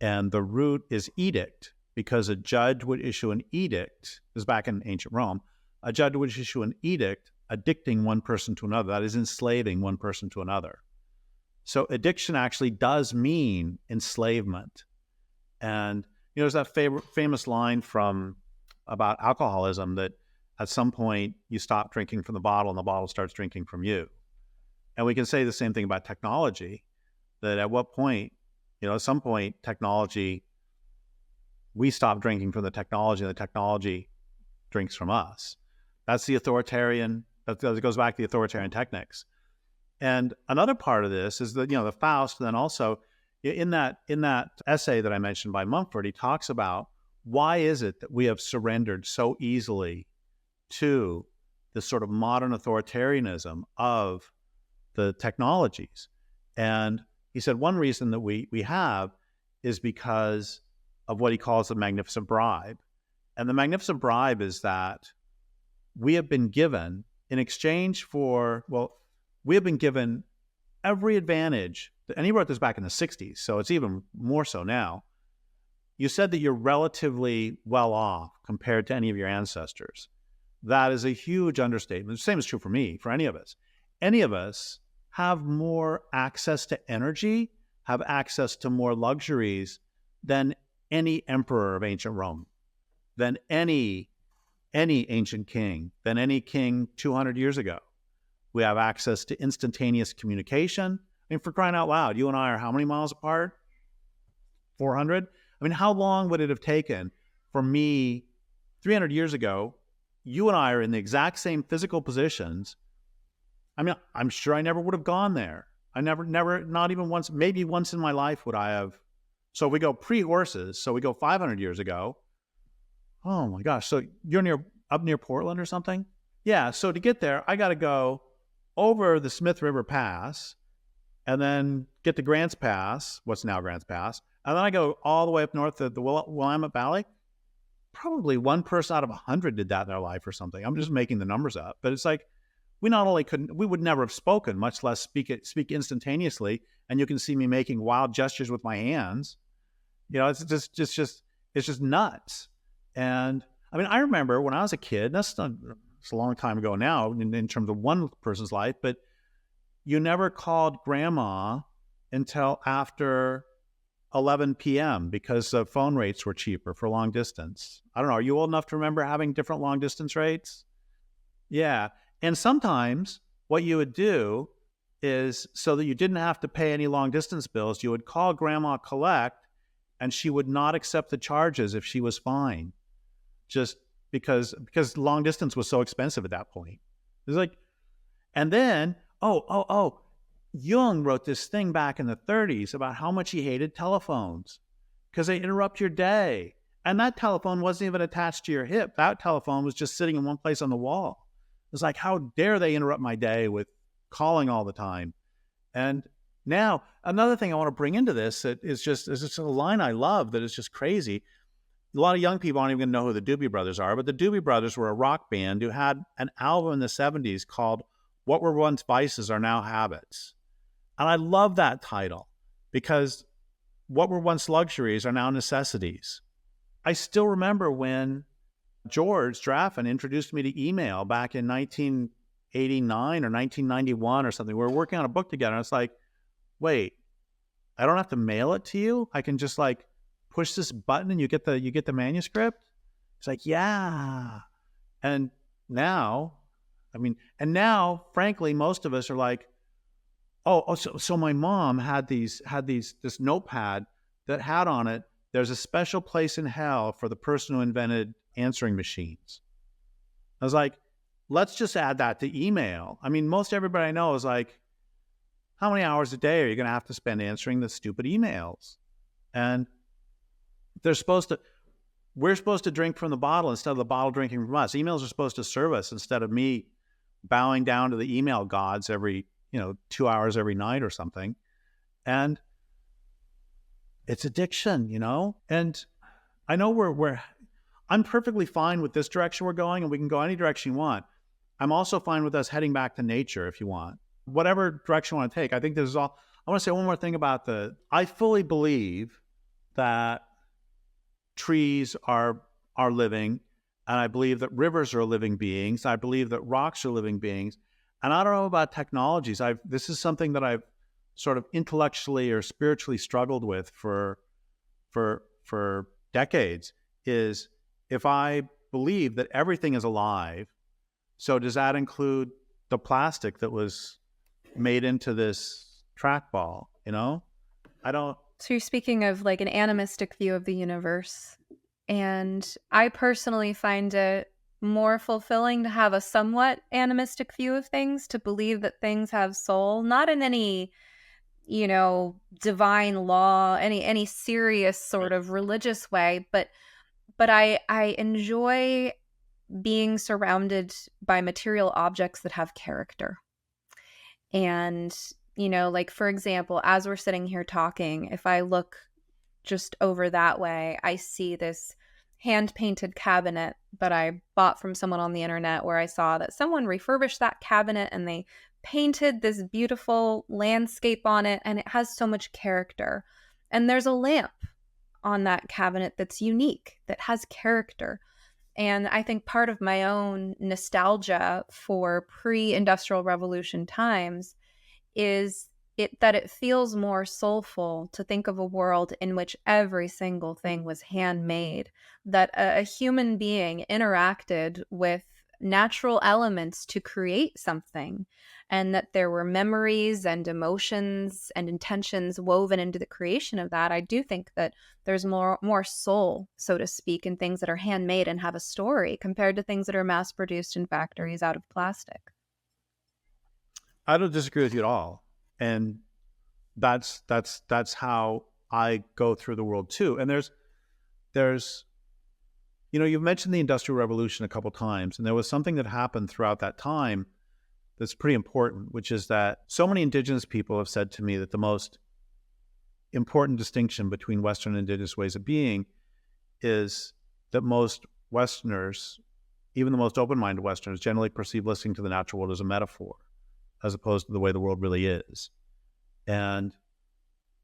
S1: And the root is edict, because a judge would issue an edict. This is back in ancient Rome. A judge would issue an edict addicting one person to another. That is enslaving one person to another. So addiction actually does mean enslavement. And there's that famous line about alcoholism that at some point you stop drinking from the bottle and the bottle starts drinking from you. And we can say the same thing about technology, that at what point, at some point, we stop drinking from the technology and the technology drinks from us. That's the authoritarian, that goes back to the authoritarian techniques. And another part of this is that, the Faust, and then also in that essay that I mentioned by Mumford, he talks about why is it that we have surrendered so easily to this sort of modern authoritarianism of the technologies. And he said one reason that we have is because of what he calls the magnificent bribe. And the magnificent bribe is that we have been given, in exchange for, we have been given every advantage. And he wrote this back in the 60s, so it's even more so now. You said that you're relatively well off compared to any of your ancestors. That is a huge understatement. The same is true for me, for any of us. Any of us have more access to energy, have access to more luxuries than any emperor of ancient Rome, than any ancient king, than any king 200 years ago. We have access to instantaneous communication. I mean, for crying out loud, you and I are how many miles apart? 400? I mean, how long would it have taken for me 300 years ago? You and I are in the exact same physical positions. I mean, I'm sure I never would have gone there. I never, not even once, maybe once in my life would I have. So we go pre-horses. So we go 500 years ago. Oh my gosh. So you're up near Portland or something? Yeah. So to get there, I got to go over the Smith River Pass and then get to Grants Pass, what's now Grants Pass. And then I go all the way up north to the Willamette Valley. Probably one person out of 100 did that in their life or something. I'm just making the numbers up. But it's like, we not only we would never have spoken, much less speak instantaneously. And you can see me making wild gestures with my hands. It's just nuts. And I mean, I remember when I was a kid, it's a long time ago now in terms of one person's life, but you never called grandma until after 11 p.m. because the phone rates were cheaper for long distance. I don't know. Are you old enough to remember having different long distance rates? Yeah. And sometimes what you would do is, so that you didn't have to pay any long distance bills, you would call grandma collect and she would not accept the charges if she was fine, just because long distance was so expensive at that point. It's like, and then, Jung wrote this thing back in the 30s about how much he hated telephones because they interrupt your day. And that telephone wasn't even attached to your hip. That telephone was just sitting in one place on the wall. It's like, how dare they interrupt my day with calling all the time? And now, another thing I want to bring into this is just a line I love that is just crazy. A lot of young people aren't even going to know who the Doobie Brothers are, but the Doobie Brothers were a rock band who had an album in the 70s called What Were Once Vices Are Now Habits. And I love that title because what were once luxuries are now necessities. I still remember when George Draffin introduced me to email back in 1989 or 1991 or something. We were working on a book together. And it's like, wait, I don't have to mail it to you. I can just like push this button and you get the manuscript. It's like, yeah. And now, frankly, most of us are like, so my mom had this notepad that had on it, there's a special place in hell for the person who invented answering machines. I was like, let's just add that to email. I mean, most everybody I know is like, how many hours a day are you going to have to spend answering the stupid emails? And we're supposed to drink from the bottle instead of the bottle drinking from us. Emails are supposed to serve us instead of me bowing down to the email gods every, 2 hours every night or something. And it's addiction, And I know I'm perfectly fine with this direction we're going, and we can go any direction you want. I'm also fine with us heading back to nature if you want. Whatever direction you want to take. I think this is all. I want to say one more thing about I fully believe that trees are living, and I believe that rivers are living beings. I believe that rocks are living beings. And I don't know about technologies. This is something that I've sort of intellectually or spiritually struggled with for decades, is if I believe that everything is alive, so does that include the plastic that was made into this trackball, I don't.
S3: So you're speaking of like an animistic view of the universe. And I personally find it more fulfilling to have a somewhat animistic view of things, to believe that things have soul, not in any, divine law, any serious sort of religious way, but I enjoy being surrounded by material objects that have character. And, like, for example, as we're sitting here talking, if I look just over that way, I see this hand-painted cabinet that I bought from someone on the internet, where I saw that someone refurbished that cabinet and they painted this beautiful landscape on it, and it has so much character. And there's a lamp on that cabinet that's unique, that has character. And I think part of my own nostalgia for pre-industrial revolution times is that it feels more soulful to think of a world in which every single thing was handmade, that a human being interacted with natural elements to create something, and that there were memories and emotions and intentions woven into the creation of that. I do think that there's more soul, so to speak, in things that are handmade and have a story compared to things that are mass produced in factories out of plastic.
S1: I don't disagree with you at all. And that's how I go through the world too. And there's you've mentioned the Industrial Revolution a couple times, and there was something that happened throughout that time that's pretty important, which is that so many indigenous people have said to me that the most important distinction between Western and indigenous ways of being is that most Westerners, even the most open-minded Westerners, generally perceive listening to the natural world as a metaphor, as opposed to the way the world really is. And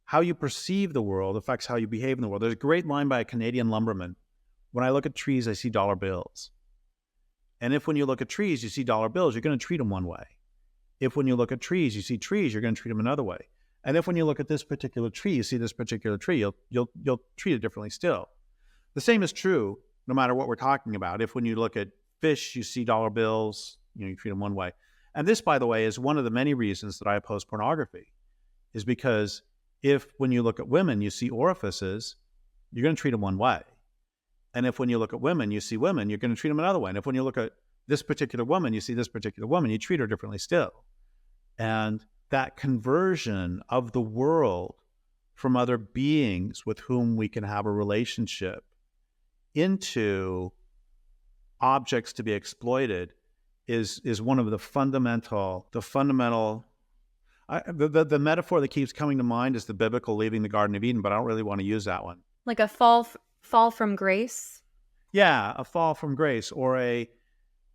S1: how you perceive the world affects how you behave in the world. There's a great line by a Canadian lumberman: "When I look at trees, I see dollar bills. And if when you look at trees, you see dollar bills, you're going to treat them one way. If when you look at trees, you see trees, you're going to treat them another way. And if when you look at this particular tree, you see this particular tree, you'll treat it differently still." The same is true no matter what we're talking about. If when you look at fish, you see dollar bills, you treat them one way. And this, by the way, is one of the many reasons that I oppose pornography, is because if when you look at women, you see orifices, you're going to treat them one way. And if when you look at women, you see women, you're going to treat them another way. And if when you look at this particular woman, you see this particular woman, you treat her differently still. And that conversion of the world from other beings with whom we can have a relationship into objects to be exploited is one of the fundamental. The metaphor that keeps coming to mind is the biblical leaving the Garden of Eden, but I don't really want to use that one.
S3: Like a fall from grace?
S1: Yeah, a fall from grace, or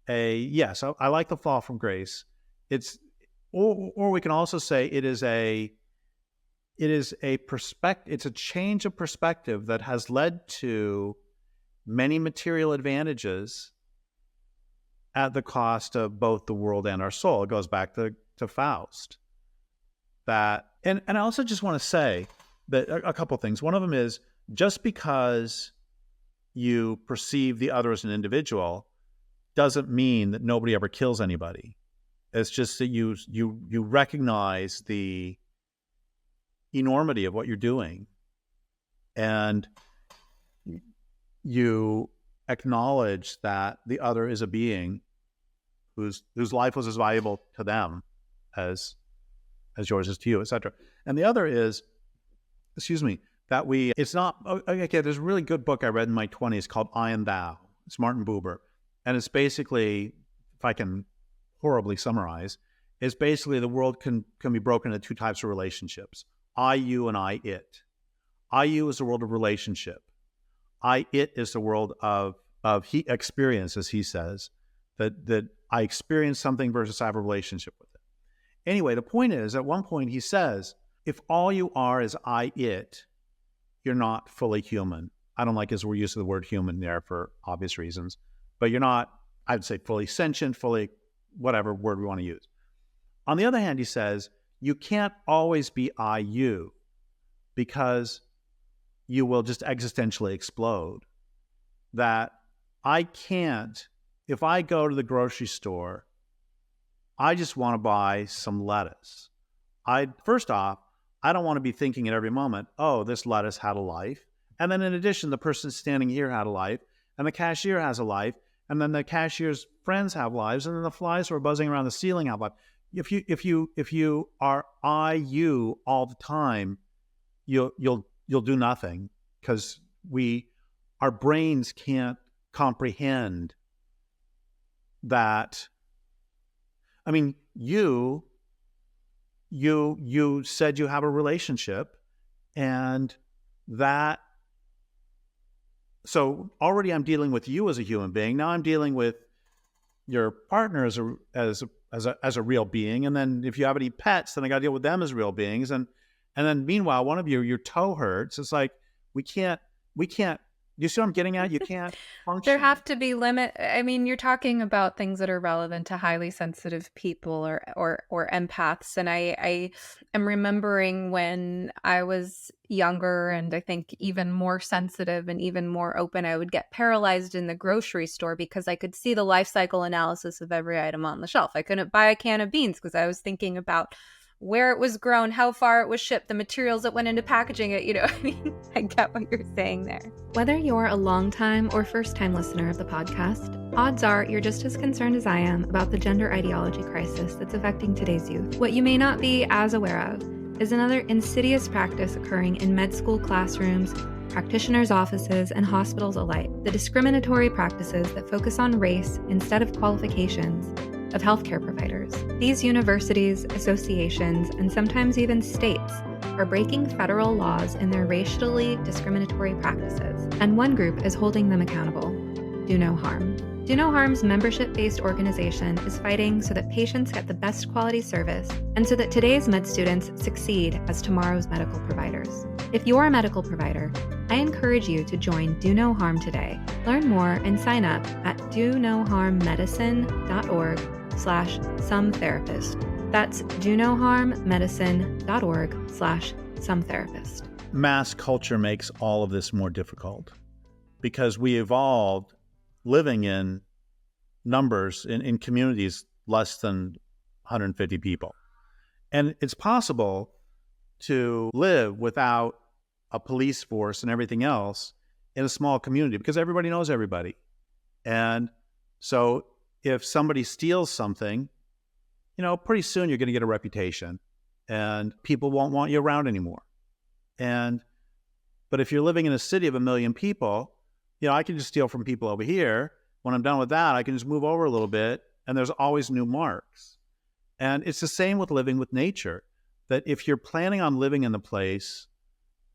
S1: yes, I like the fall from grace. Or we can also say it is a change of perspective that has led to many material advantages at the cost of both the world and our soul. It goes back to Faust. And I also just want to say that a couple things. One of them is, just because you perceive the other as an individual doesn't mean that nobody ever kills anybody. It's just that you recognize the enormity of what you're doing, and you acknowledge that the other is a being whose life was as valuable to them as as yours is to you, etc. And the other is, it's not, okay, there's a really good book I read in my 20s called I and Thou. It's Martin Buber. And it's basically, if I can horribly summarize, it's basically the world can be broken into two types of relationships. I, you, and I, it. I, you is the world of relationship. I, it is the world of he experience, as he says, that I experience something versus I have a relationship with it. Anyway, the point is, at one point he says, if all you are is I, it, you're not fully human. I don't like his use of the word human there for obvious reasons, but you're not, I'd say, fully sentient, fully whatever word we want to use. On the other hand, he says, you can't always be I, you, because you will just existentially explode. That I can't, if I go to the grocery store, I just want to buy some lettuce. First off, I don't want to be thinking at every moment, oh, this lettuce had a life. And then in addition, the person standing here had a life, and the cashier has a life, and then the cashier's friends have lives, and then the flies who are buzzing around the ceiling have life. If you are I, you all the time, you'll do nothing, because our brains can't comprehend that. I mean, you said you have a relationship, and that, so already I'm dealing with you as a human being. Now I'm dealing with your partner as a real being, and then if you have any pets, then I got to deal with them as real beings, and then meanwhile, one of you, your toe hurts. It's like we can't. You see what I'm getting at? You can't function.
S3: There have to be I mean, you're talking about things that are relevant to highly sensitive people or empaths. And I am remembering when I was younger and I think even more sensitive and even more open, I would get paralyzed in the grocery store because I could see the life cycle analysis of every item on the shelf. I couldn't buy a can of beans because I was thinking about where it was grown, how far it was shipped, the materials that went into packaging it. I mean, I get what you're saying there. Whether you're a long-time or first-time listener of the podcast, odds are you're just as concerned as I am about the gender ideology crisis that's affecting today's youth. What you may not be as aware of is another insidious practice occurring in med school classrooms, practitioners' offices, and hospitals alike: the discriminatory practices that focus on race instead of qualifications of healthcare providers. These universities, associations, and sometimes even states are breaking federal laws in their racially discriminatory practices, and one group is holding them accountable: Do No Harm. Do No Harm's membership-based organization is fighting so that patients get the best quality service and so that today's med students succeed as tomorrow's medical providers. If you're a medical provider, I encourage you to join Do No Harm today. Learn more and sign up at donoharmmedicine.org/sometherapist. That's donoharmmedicine.org/sometherapist.
S1: Mass culture makes all of this more difficult because we evolved living in numbers, in communities less than 150 people. And it's possible to live without a police force and everything else in a small community because everybody knows everybody. And so if somebody steals something, pretty soon you're going to get a reputation and people won't want you around anymore. But if you're living in a city of 1 million people, I can just steal from people over here. When I'm done with that, I can just move over a little bit, and there's always new marks. And it's the same with living with nature, that if you're planning on living in the place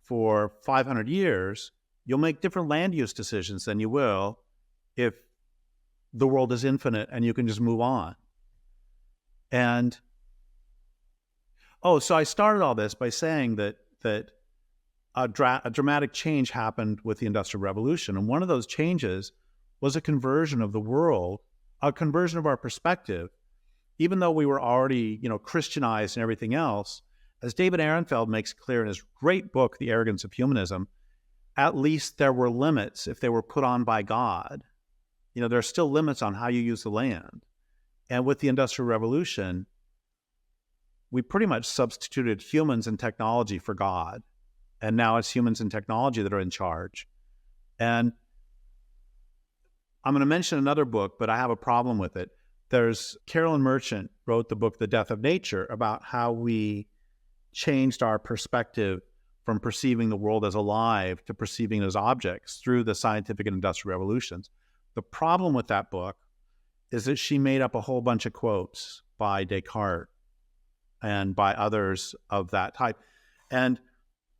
S1: for 500 years, you'll make different land use decisions than you will if the world is infinite and you can just move on. And, so I started all this by saying that a dramatic change happened with the Industrial Revolution. And one of those changes was a conversion of the world, a conversion of our perspective. Even though we were already, Christianized and everything else, as David Ehrenfeld makes clear in his great book, The Arrogance of Humanism, at least there were limits if they were put on by God. There are still limits on how you use the land. And with the Industrial Revolution, we pretty much substituted humans and technology for God. And now it's humans and technology that are in charge. And I'm going to mention another book, but I have a problem with it. There's Carolyn Merchant wrote the book, The Death of Nature, about how we changed our perspective from perceiving the world as alive to perceiving it as objects through the scientific and industrial revolutions. The problem with that book is that she made up a whole bunch of quotes by Descartes and by others of that type. And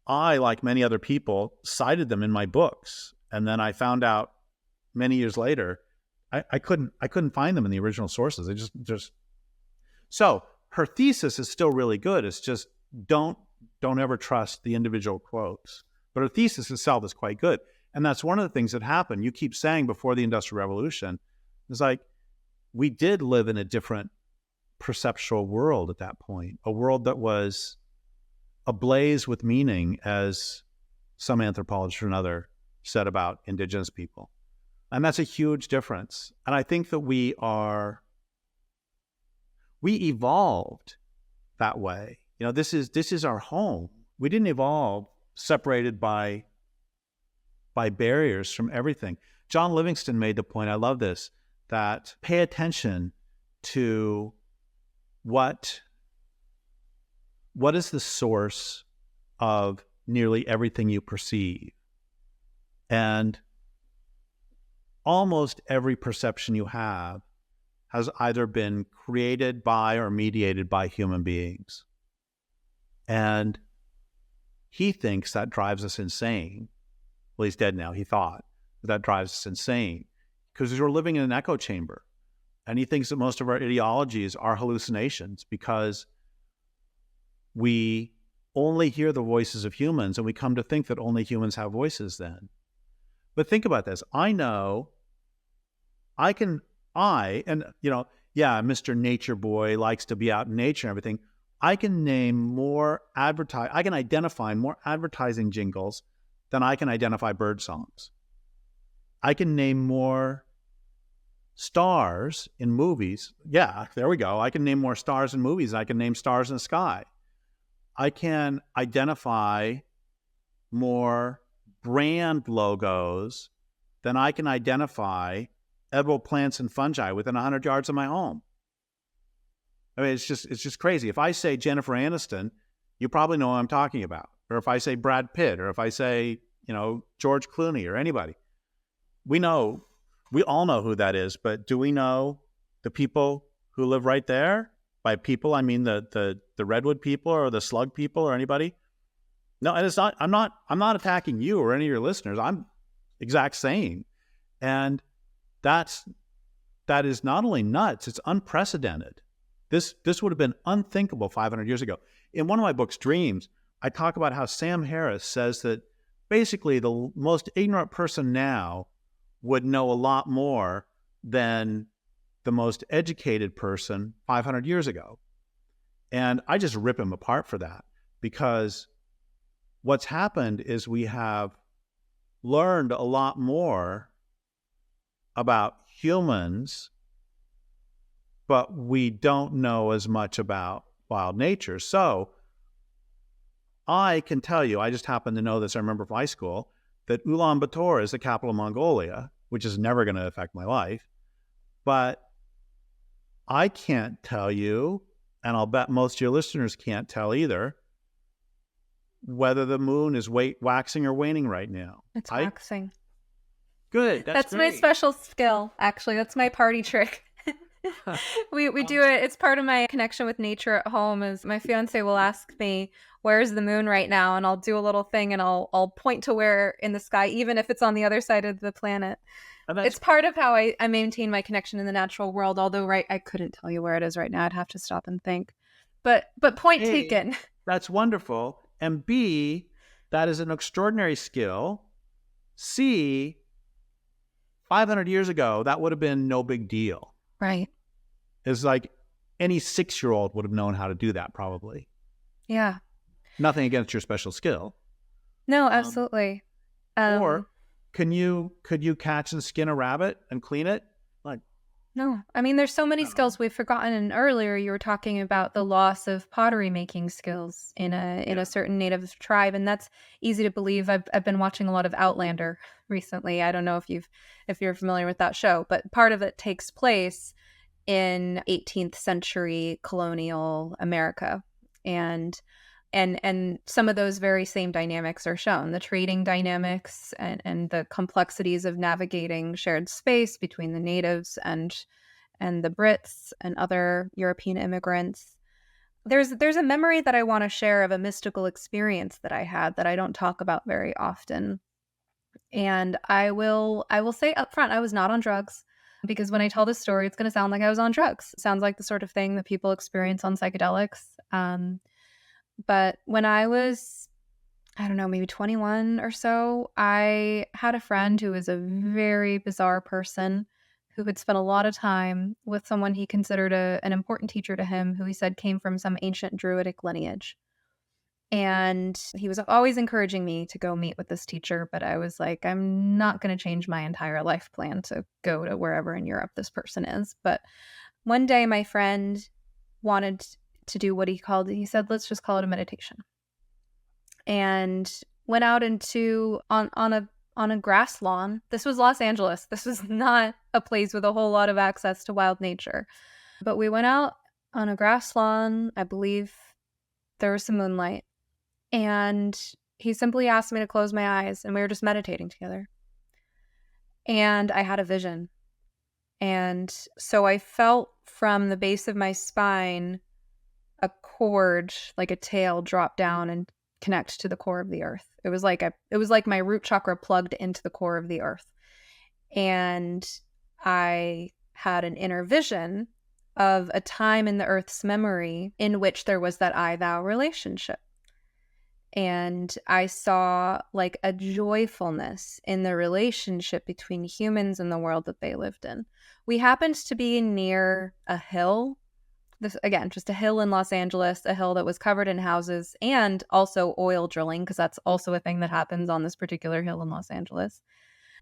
S1: I, like many other people, cited them in my books. And then I found out many years later, I couldn't find them in the original sources. They just so her thesis is still really good. It's just don't ever trust the individual quotes. But her thesis itself is quite good. And that's one of the things that happened. You keep saying before the Industrial Revolution, it's like we did live in a different perceptual world at that point, a world that was ablaze with meaning, as some anthropologist or another said about indigenous people. And that's a huge difference. And I think that we evolved that way. You know, this is our home. We didn't evolve separated by barriers from everything. John Livingston made the point, I love this, that pay attention to what is the source of nearly everything you perceive. And almost every perception you have has either been created by or mediated by human beings. And he thinks that drives us insane. Well, he's dead now. He thought that drives us insane because we're living in an echo chamber. And he thinks that most of our ideologies are hallucinations because we only hear the voices of humans and we come to think that only humans have voices then. But think about this. Mr. Nature Boy likes to be out in nature and everything. I can identify more advertising jingles than I can identify bird songs. I can name more stars in movies. Yeah, there we go. I can name more stars in movies than I can name stars in the sky. I can identify more brand logos than I can identify edible plants and fungi within 100 yards of my home. I mean, it's just crazy. If I say Jennifer Aniston, you probably know what I'm talking about. Or if I say Brad Pitt, or if I say, George Clooney or anybody, we all know who that is. But do we know the people who live right there? By people, I mean the redwood people or the slug people or anybody. No, and it's not. I'm not attacking you or any of your listeners. I'm exact saying, and that is not only nuts. It's unprecedented. This would have been unthinkable 500 years ago. In one of my books, Dreams, I talk about how Sam Harris says that basically the most ignorant person now would know a lot more than the most educated person 500 years ago. And I just rip him apart for that, because what's happened is we have learned a lot more about humans, but we don't know as much about wild nature. So I can tell you, I just happen to know this, I remember from high school, that Ulaanbaatar is the capital of Mongolia, which is never going to affect my life. But I can't tell you, and I'll bet most of your listeners can't tell either, whether the moon is waxing or waning right now.
S3: It's waxing.
S1: Good.
S3: That's my special skill, actually. That's my party trick. We do it. It's part of my connection with nature at home. Is my fiance will ask me, where's the moon right now? And I'll do a little thing and I'll point to where in the sky, even if it's on the other side of the planet. It's part of how I maintain my connection in the natural world. Although, I couldn't tell you where it is right now. I'd have to stop and think. But point taken.
S1: That's wonderful. And B, that is an extraordinary skill. C, 500 years ago, that would have been no big deal.
S3: Right.
S1: It's like any 6-year-old would have known how to do that, probably.
S3: Yeah.
S1: Nothing against your special skill.
S3: No, absolutely.
S1: Or could you catch and skin a rabbit and clean it?
S3: No. I mean, there's so many skills we've forgotten. And earlier you were talking about the loss of pottery making skills in a certain native tribe, and that's easy to believe. I've been watching a lot of Outlander recently. I don't know if you're familiar with that show, but part of it takes place in 18th century colonial America. And some of those very same dynamics are shown, the trading dynamics and the complexities of navigating shared space between the natives and the Brits and other European immigrants. There's a memory that I want to share of a mystical experience that I had that I don't talk about very often. And I will say up front, I was not on drugs, because when I tell this story, it's going to sound like I was on drugs. It sounds like the sort of thing that people experience on psychedelics. But when I was, I don't know, maybe 21 or so, I had a friend who was a very bizarre person who had spent a lot of time with someone he considered an important teacher to him, who he said came from some ancient druidic lineage. And he was always encouraging me to go meet with this teacher, but I was like, I'm not going to change my entire life plan to go to wherever in Europe this person is. But one day my friend wanted to do what he said, let's just call it a meditation. And went out into on a grass lawn. This was Los Angeles. This was not a place with a whole lot of access to wild nature. But we went out on a grass lawn. I believe there was some moonlight. And he simply asked me to close my eyes, and we were just meditating together. And I had a vision. And so I felt from the base of my spine a cord, like a tail, drop down and connect to the core of the earth. It was like my root chakra plugged into the core of the earth. And I had an inner vision of a time in the earth's memory in which there was that I-thou relationship. And I saw like a joyfulness in the relationship between humans and the world that they lived in. We happened to be near a hill. This, again, just a hill in Los Angeles, a hill that was covered in houses and also oil drilling, because that's also a thing that happens on this particular hill in Los Angeles.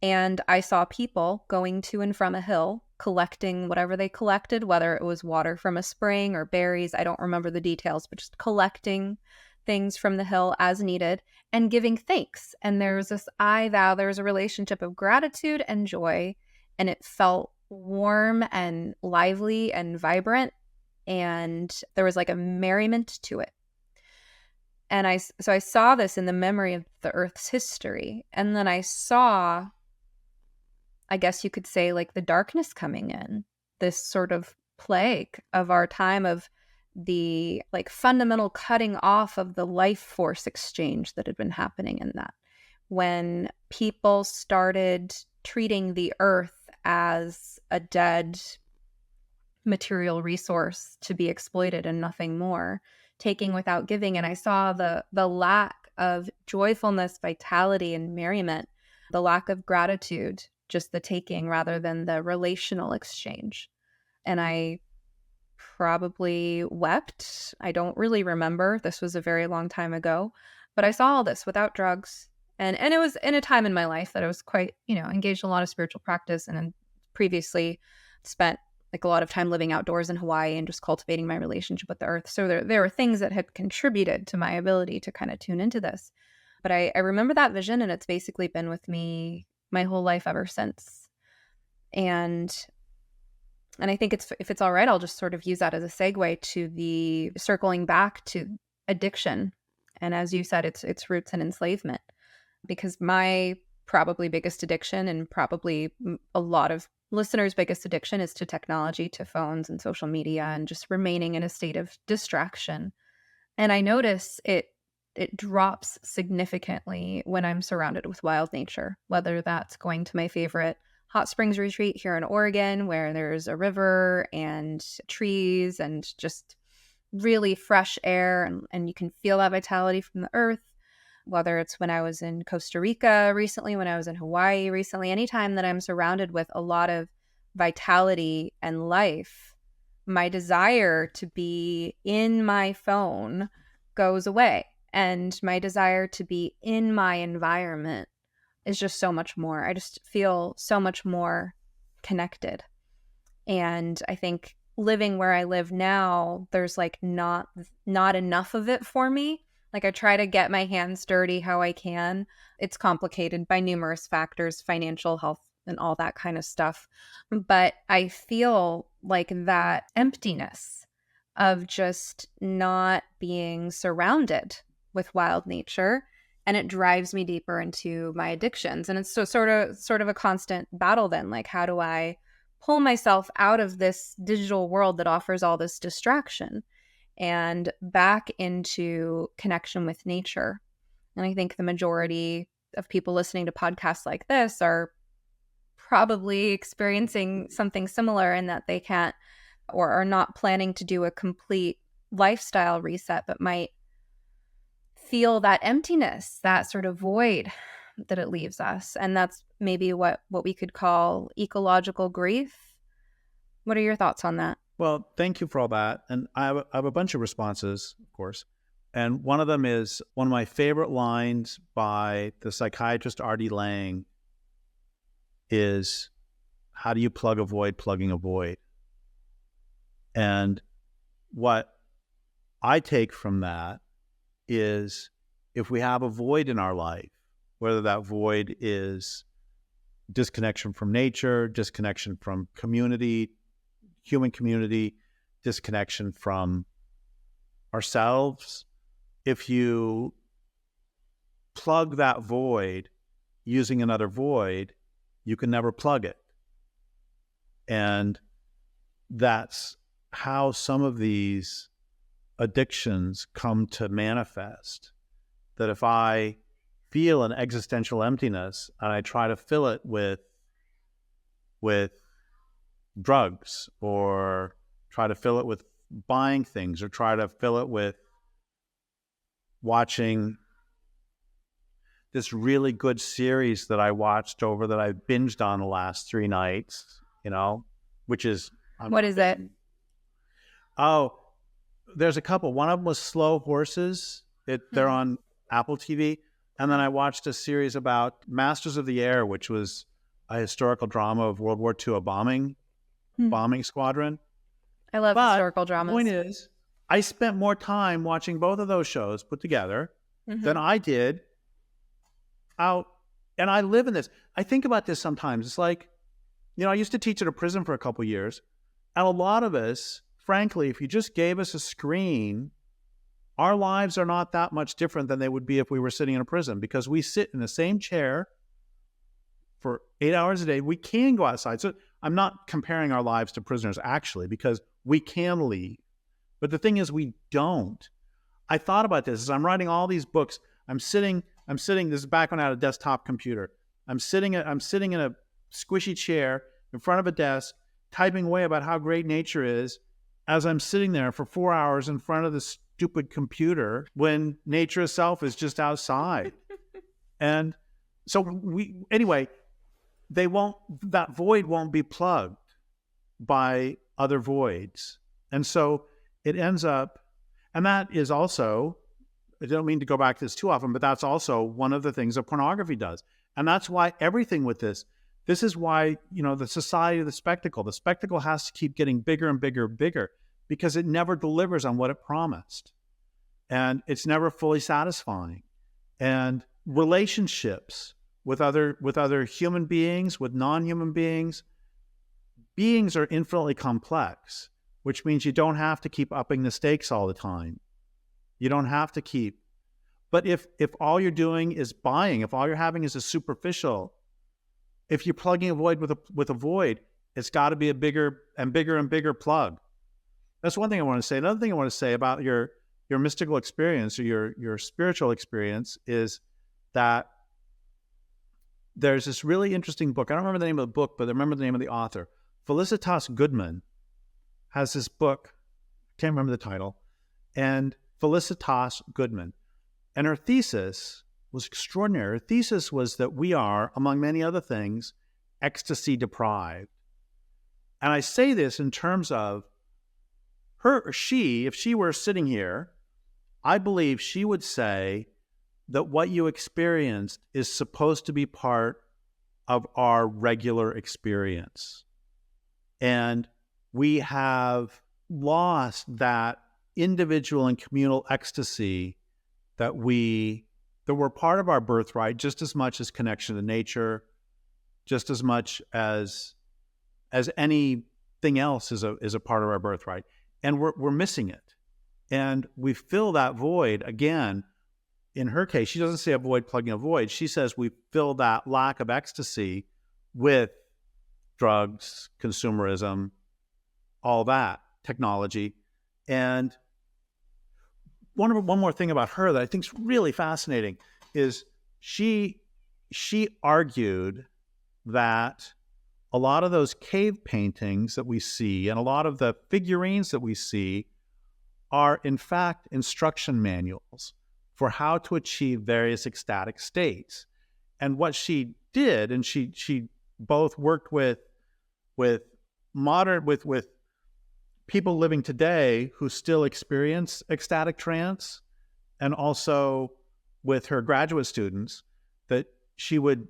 S3: And I saw people going to and from a hill, collecting whatever they collected, whether it was water from a spring or berries. I don't remember the details, but just collecting things from the hill as needed and giving thanks. And there was this there was a relationship of gratitude and joy, and it felt warm and lively and vibrant. And there was like a merriment to it. And I saw this in the memory of the Earth's history. And then I saw, I guess you could say, like the darkness coming in, this sort of plague of our time, of the like fundamental cutting off of the life force exchange that had been happening in that. When people started treating the earth as a dead material resource to be exploited and nothing more, taking without giving. And I saw the lack of joyfulness, vitality, and merriment, the lack of gratitude, just the taking rather than the relational exchange. And I probably wept. I don't really remember. This was a very long time ago, but I saw all this without drugs. And it was in a time in my life that I was quite, engaged in a lot of spiritual practice, and previously spent like a lot of time living outdoors in Hawaii and just cultivating my relationship with the earth. So there were things that had contributed to my ability to kind of tune into this. But I remember that vision, and it's basically been with me my whole life ever since. And I think if it's all right, I'll just sort of use that as a segue to the circling back to addiction. And as you said, its roots in enslavement, because my probably biggest addiction, and probably a lot of listeners' biggest addiction, is to technology, to phones and social media, and just remaining in a state of distraction. And I notice it drops significantly when I'm surrounded with wild nature, whether that's going to my favorite hot springs retreat here in Oregon, where there's a river and trees and just really fresh air, and you can feel that vitality from the earth. Whether it's when I was in Costa Rica recently, when I was in Hawaii recently, anytime that I'm surrounded with a lot of vitality and life, my desire to be in my phone goes away. And my desire to be in my environment is just so much more. I just feel so much more connected. And I think living where I live now, there's like not enough of it for me. Like, I try to get my hands dirty how I can. It's complicated by numerous factors, financial, health, and all that kind of stuff. But I feel like that emptiness of just not being surrounded with wild nature. And it drives me deeper into my addictions. And it's so sort of a constant battle then. Like, how do I pull myself out of this digital world that offers all this distraction and back into connection with nature? And I think the majority of people listening to podcasts like this are probably experiencing something similar in that they can't or are not planning to do a complete lifestyle reset, but might feel that emptiness, that sort of void that it leaves us. And that's maybe what we could call ecological grief. What are your thoughts on that?
S1: Well, thank you for all that. And I have a bunch of responses, of course. And one of them is one of my favorite lines by the psychiatrist R.D. Laing is, how do you plug a void plugging a void? And what I take from that is, if we have a void in our life, whether that void is disconnection from nature, disconnection from community, human community, disconnection from ourselves, if you plug that void using another void, you can never plug it. And that's how some of these addictions come to manifest. That if I feel an existential emptiness and I try to fill it with drugs, or try to fill it with buying things, or try to fill it with watching this really good series that I watched over that I binged on the last 3 nights, which is...
S3: What is it?
S1: Oh, there's a couple. One of them was Slow Horses. They're on Apple TV. And then I watched a series about Masters of the Air, which was a historical drama of World War II, a bombing squadron.
S3: I love historical dramas.
S1: The point is, I spent more time watching both of those shows put together than I did out. And I live in this. I think about this sometimes. It's like, I used to teach at a prison for a couple years. And a lot of us, frankly, if you just gave us a screen, our lives are not that much different than they would be if we were sitting in a prison, because we sit in the same chair for 8 hours a day. We can go outside. So I'm not comparing our lives to prisoners, actually, because we can leave. But the thing is, we don't. I thought about this as I'm writing all these books. I'm sitting, this is back when I had a desktop computer. I'm sitting in a squishy chair in front of a desk, typing away about how great nature is, as I'm sitting there for 4 hours in front of this stupid computer when nature itself is just outside. And so that void won't be plugged by other voids. And so it ends up, and that is also, I don't mean to go back to this too often, but that's also one of the things that pornography does. And that's why everything with this is why, the society of the spectacle has to keep getting bigger and bigger and bigger, because it never delivers on what it promised. And it's never fully satisfying. And relationships with other human beings, with non-human beings are infinitely complex, which means you don't have to keep upping the stakes all the time. You don't have to keep. But if all you're doing is buying, if all you're having is a superficial, if you're plugging a void with a void, it's got to be a bigger and bigger and bigger plug. That's one thing I want to say. Another thing I want to say about your mystical experience, or your spiritual experience, is that there's this really interesting book. I don't remember the name of the book, but I remember the name of the author. Felicitas Goodman has this book. I can't remember the title. And Felicitas Goodman. And her thesis was extraordinary. Her thesis was that we are, among many other things, ecstasy deprived. And I say this in terms of if she were sitting here, I believe she would say that what you experienced is supposed to be part of our regular experience. And we have lost that individual and communal ecstasy that were part of our birthright, just as much as connection to nature, just as much as any everything else is a part of our birthright, and we're missing it. And we fill that void again. In her case, she doesn't say a void plugging a void. She says we fill that lack of ecstasy with drugs, consumerism, all that, technology. And one more thing about her that I think is really fascinating is she argued that a lot of those cave paintings that we see and a lot of the figurines that we see are in fact instruction manuals for how to achieve various ecstatic states. And what she did, and she both worked with people living today who still experience ecstatic trance, and also with her graduate students, that she would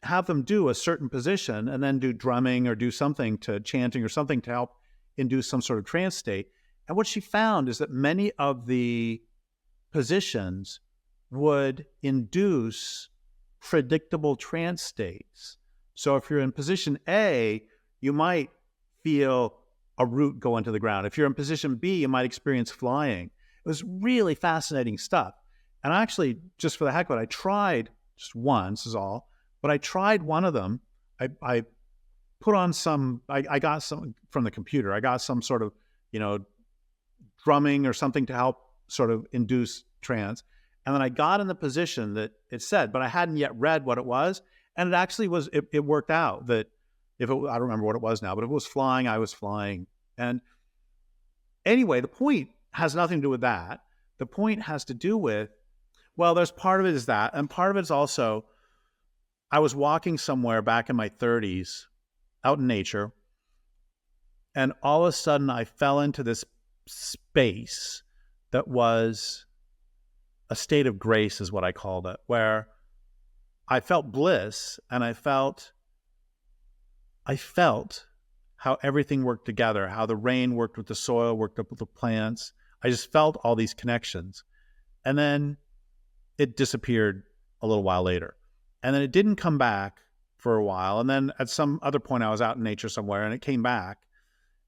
S1: have them do a certain position and then do drumming or do something to chanting or something to help induce some sort of trance state. And what she found is that many of the positions would induce predictable trance states. So if you're in position A, you might feel a root go into the ground. If you're in position B, you might experience flying. It was really fascinating stuff. And actually, just for the heck of it, I tried just once is all, but I tried one of them. I put on I got some from the computer. I got some sort of, drumming or something to help sort of induce trance. And then I got in the position that it said, but I hadn't yet read what it was. And it actually was, it worked out that I don't remember what it was now, but if it was flying, I was flying. And anyway, the point has nothing to do with that. The point has to do with, well, there's part of it is that, and part of it is also, I was walking somewhere back in my 30s out in nature, and all of a sudden I fell into this space that was a state of grace is what I called it, where I felt bliss, and I felt how everything worked together, how the rain worked with the soil, worked up with the plants. I just felt all these connections. And then it disappeared a little while later. And then it didn't come back for a while. And then at some other point, I was out in nature somewhere and it came back.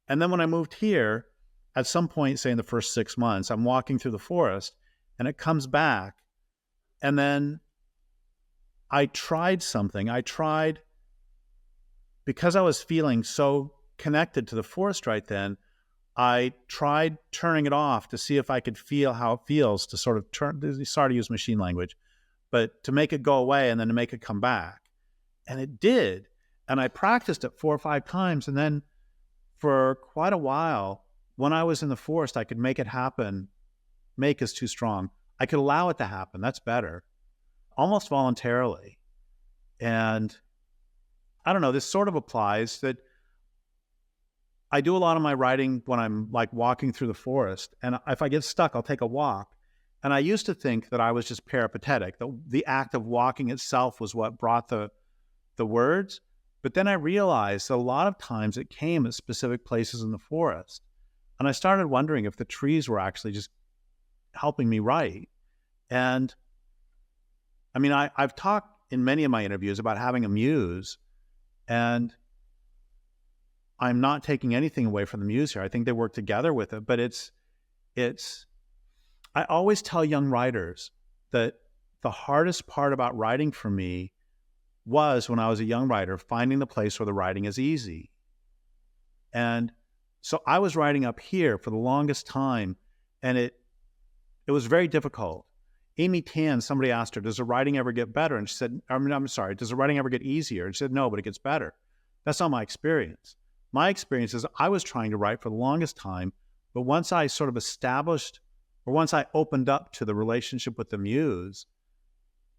S1: And then when I moved here, at some point, say in the first 6 months, I'm walking through the forest and it comes back. And then I tried something. Because I was feeling so connected to the forest right then, I tried turning it off to see if I could feel how it feels to sort of sorry to use machine language, but to make it go away and then to make it come back. And it did. And I practiced it 4 or 5 times. And then for quite a while, when I was in the forest, I could make it happen. Make is too strong. I could allow it to happen. That's better. Almost voluntarily. And I don't know, this sort of applies that I do a lot of my writing when I'm like walking through the forest. And if I get stuck, I'll take a walk. And I used to think that I was just peripatetic. The act of walking itself was what brought the words. But then I realized that a lot of times it came at specific places in the forest. And I started wondering if the trees were actually just helping me write. And I mean, I've talked in many of my interviews about having a muse, and I'm not taking anything away from the muse here. I think they work together with it, but I always tell young writers that the hardest part about writing for me was when I was a young writer, finding the place where the writing is easy. And so I was writing up here for the longest time, and it was very difficult. Amy Tan, somebody asked her, does the writing ever get better? And she said, I'm sorry, does the writing ever get easier? And she said, no, but it gets better. That's not my experience. My experience is I was trying to write for the longest time, but once I sort of established, or once I opened up to the relationship with the muse,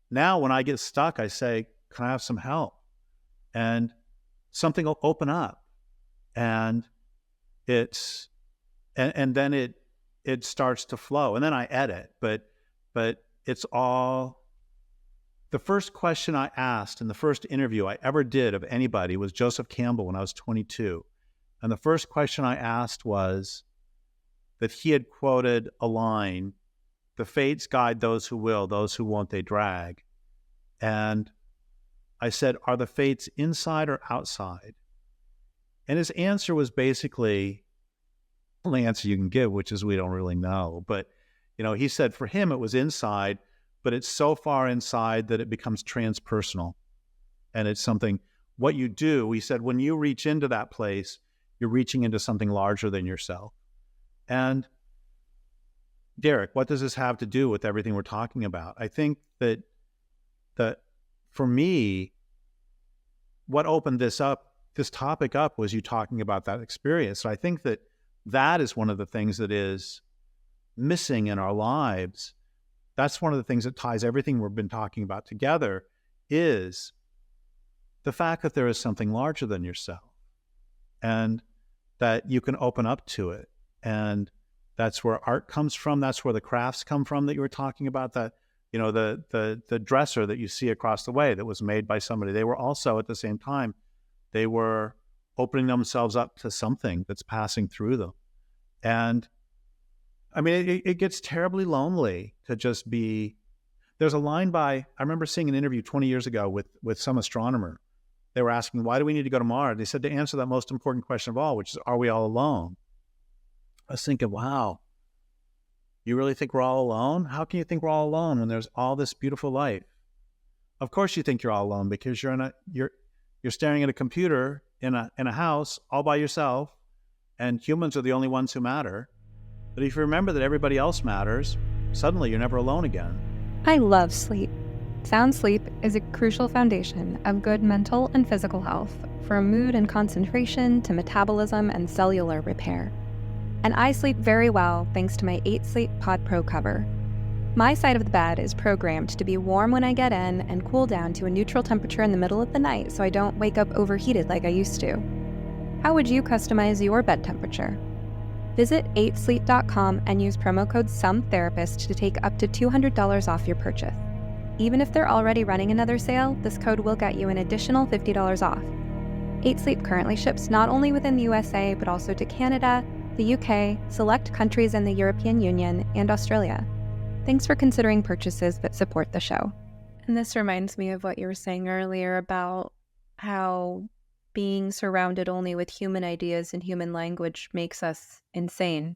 S1: now when I get stuck, I say, can I have some help? And something will open up. And then it starts to flow. And then I edit, but it's all, the first question I asked in the first interview I ever did of anybody was Joseph Campbell when I was 22. And the first question I asked was that he had quoted a line, "The fates guide those who will, those who won't they drag." And I said, are the fates inside or outside? And his answer was basically the only answer you can give, which is we don't really know. But, he said for him it was inside, but it's so far inside that it becomes transpersonal. And it's something, what you do, he said, when you reach into that place, you're reaching into something larger than yourself. And Derrick, what does this have to do with everything we're talking about? I think that for me, what opened this topic up was you talking about that experience. So I think that is one of the things that is missing in our lives. That's one of the things that ties everything we've been talking about together, is the fact that there is something larger than yourself and that you can open up to it. And that's where art comes from. That's where the crafts come from that you were talking about, that, the dresser that you see across the way that was made by somebody. They were also, at the same time, they were opening themselves up to something that's passing through them. And I mean, it gets terribly lonely to just be, there's a line I remember seeing an interview 20 years ago with some astronomer. They were asking, why do we need to go to Mars? They said, to answer that most important question of all, which is, are we all alone? I was thinking, wow, you really think we're all alone? How can you think we're all alone when there's all this beautiful life? Of course you think you're all alone, because you're staring at a computer in a house all by yourself, and humans are the only ones who matter. But if you remember that everybody else matters, suddenly you're never alone again.
S3: I love sleep. Sound sleep is a crucial foundation of good mental and physical health, from mood and concentration to metabolism and cellular repair. And I sleep very well thanks to my 8 Sleep Pod Pro cover. My side of the bed is programmed to be warm when I get in and cool down to a neutral temperature in the middle of the night so I don't wake up overheated like I used to. How would you customize your bed temperature? Visit 8sleep.com and use promo code SOMETHERAPIST to take up to $200 off your purchase. Even if they're already running another sale, this code will get you an additional $50 off. 8 Sleep currently ships not only within the USA, but also to Canada, the UK, select countries in the European Union, and Australia. Thanks for considering purchases that support the show. And this reminds me of what you were saying earlier about how being surrounded only with human ideas and human language makes us insane.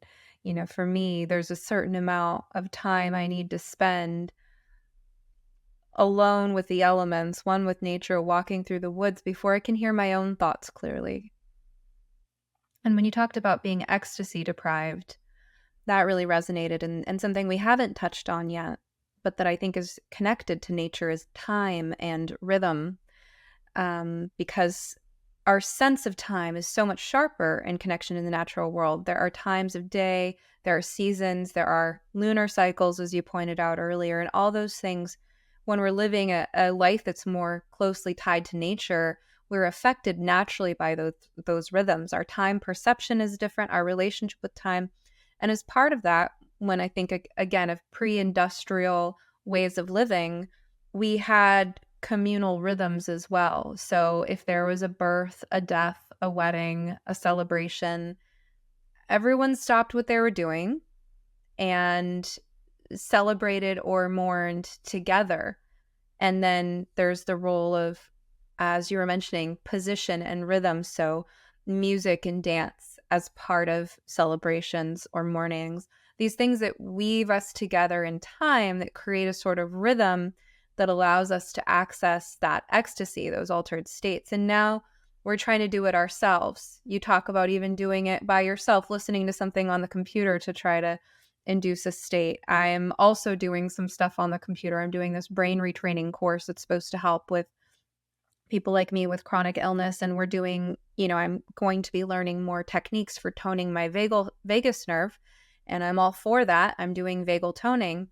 S3: For me, there's a certain amount of time I need to spend alone with the elements, one with nature, walking through the woods, before I can hear my own thoughts clearly. And when you talked about being ecstasy deprived, that really resonated. And something we haven't touched on yet, but that I think is connected to nature, is time and rhythm. Because our sense of time is so much sharper in connection in the natural world. There are times of day, there are seasons, there are lunar cycles, as you pointed out earlier, and all those things. When we're living a life that's more closely tied to nature, we're affected naturally by those rhythms. Our time perception is different, our relationship with time. And as part of that, when I think, again, of pre-industrial ways of living, we had communal rhythms as well. So if there was a birth, a death, a wedding, a celebration, everyone stopped what they were doing and celebrated or mourned together. And then there's the role of, as you were mentioning, position and rhythm. So music and dance as part of celebrations or mournings. These things that weave us together in time, that create a sort of rhythm that allows us to access that ecstasy, those altered states. And now we're trying to do it ourselves. You talk about even doing it by yourself, listening to something on the computer to try to induce a state. I'm also doing some stuff on the computer. I'm doing this brain retraining course that's supposed to help with people like me with chronic illness. And we're doing, I'm going to be learning more techniques for toning my vagus nerve. And I'm all for that. I'm doing vagal toning.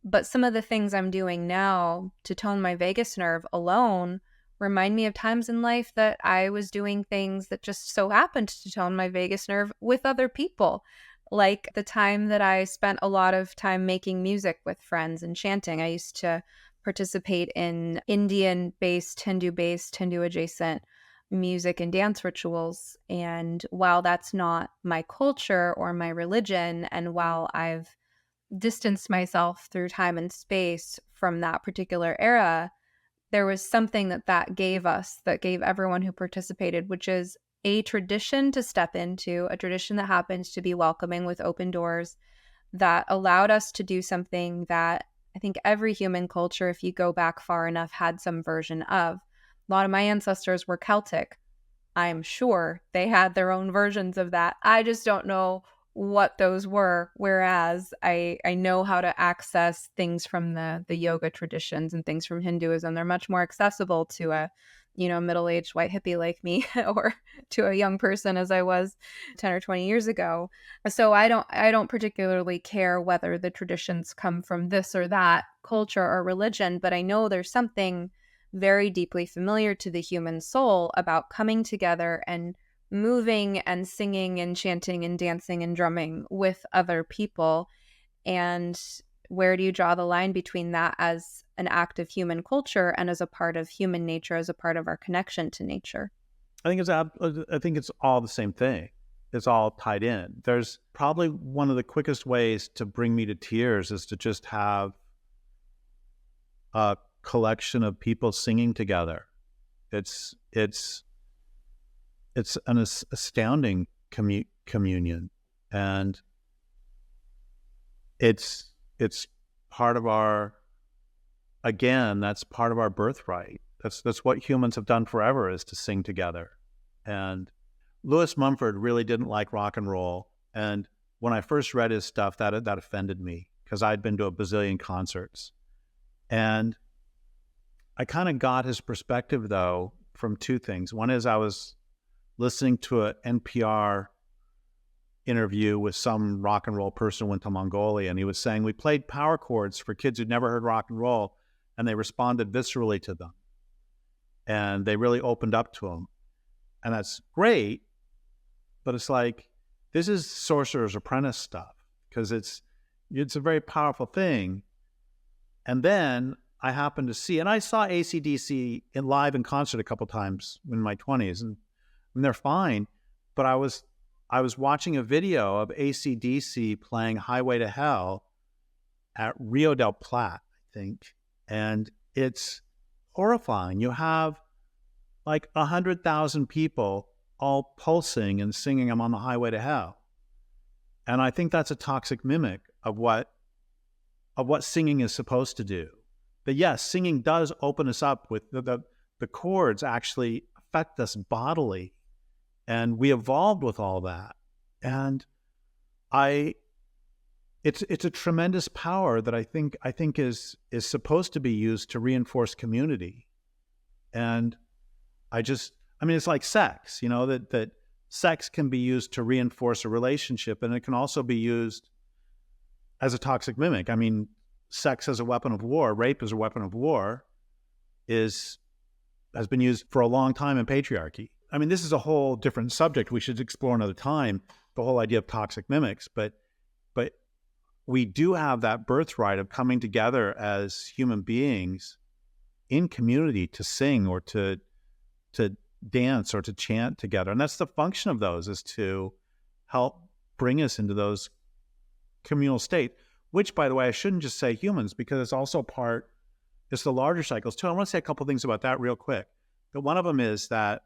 S3: But some of the things I'm doing now to tone my vagus nerve alone remind me of times in life that I was doing things that just so happened to tone my vagus nerve with other people. Like the time that I spent a lot of time making music with friends and chanting. I used to participate in Indian-based, Hindu-based, Hindu-adjacent music and dance rituals. And while that's not my culture or my religion, and while I've distanced myself through time and space from that particular era, there was something that gave us, that gave everyone who participated, which is a tradition to step into, a tradition that happens to be welcoming with open doors, that allowed us to do something that I think every human culture, if you go back far enough, had some version of. A lot of my ancestors were Celtic. I'm sure they had their own versions of that. I just don't know what those were. Whereas I know how to access things from the yoga traditions and things from Hinduism. They're much more accessible to a, middle-aged white hippie like me or to a young person as I was 10 or 20 years ago. So I don't particularly care whether the traditions come from this or that culture or religion, but I know there's something very deeply familiar to the human soul about coming together and moving and singing and chanting and dancing and drumming with other people. And where do you draw the line between that as an act of human culture and as a part of human nature, as a part of our connection to nature?
S1: I think it's all the same thing. It's all tied in. There's probably one of the quickest ways to bring me to tears is to just have a collection of people singing together. It's an astounding communion, and it's part of our, again, that's part of our birthright. That's what humans have done forever, is to sing together. And Louis Mumford really didn't like rock and roll, and when I first read his stuff, that offended me because I'd been to a bazillion concerts. And I kind of got his perspective, though, from two things. One is I was listening to an NPR interview with some rock and roll person who went to Mongolia, and he was saying, we played power chords for kids who'd never heard rock and roll, and they responded viscerally to them. And they really opened up to them. And that's great, but it's like, this is Sorcerer's Apprentice stuff, because it's a very powerful thing. And then I happened to see, and I saw AC/DC live in concert a couple times in my 20s, and they're fine. But I was watching a video of AC/DC playing Highway to Hell at Rio del Plata, I think, and it's horrifying. You have like 100,000 people all pulsing and singing "I'm on the Highway to Hell," and I think that's a toxic mimic of what singing is supposed to do. But yes, singing does open us up with the chords actually affect us bodily, and we evolved with all that. And it's a tremendous power that I think is supposed to be used to reinforce community. And it's like sex, that sex can be used to reinforce a relationship, and it can also be used as a toxic mimic. I mean, sex as a weapon of war, rape as a weapon of war, has been used for a long time in patriarchy. I mean, this is a whole different subject we should explore another time, the whole idea of toxic mimics. But we do have that birthright of coming together as human beings in community to sing or to dance or to chant together. And that's the function of those, is to help bring us into those communal state, which, by the way, I shouldn't just say humans, because it's also it's the larger cycles too. I want to say a couple things about that real quick. But one of them is that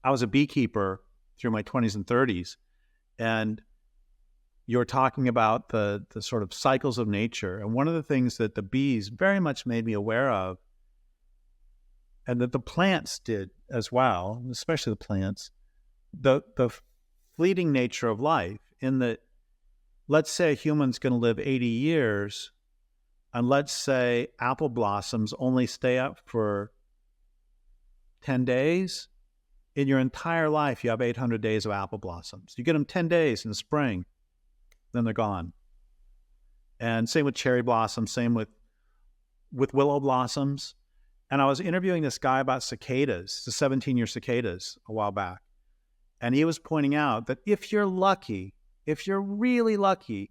S1: I was a beekeeper through my 20s and 30s, and you're talking about the sort of cycles of nature. And one of the things that the bees very much made me aware of, and that the plants did as well, especially the plants, the fleeting nature of life, in that, let's say a human's going to live 80 years, and let's say apple blossoms only stay up for 10 days. In your entire life, you have 800 days of apple blossoms. You get them 10 days in the spring, then they're gone. And same with cherry blossoms, same with willow blossoms. And I was interviewing this guy about cicadas, the 17-year cicadas, a while back. And he was pointing out that if you're really lucky,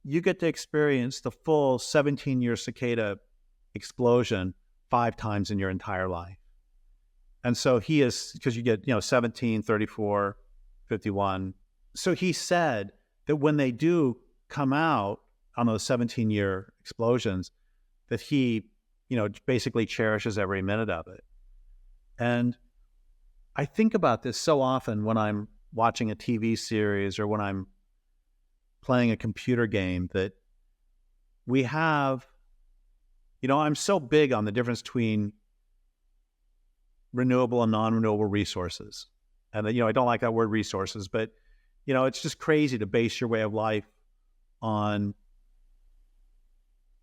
S1: you get to experience the full 17-year cicada explosion 5 times in your entire life. And so he is, because you get, 17, 34, 51. So he said that when they do come out on those 17-year explosions, that he, basically cherishes every minute of it. And I think about this so often when I'm watching a TV series or when I'm playing a computer game that we have, I'm so big on the difference between renewable and non-renewable resources. And I don't like that word resources, but it's just crazy to base your way of life on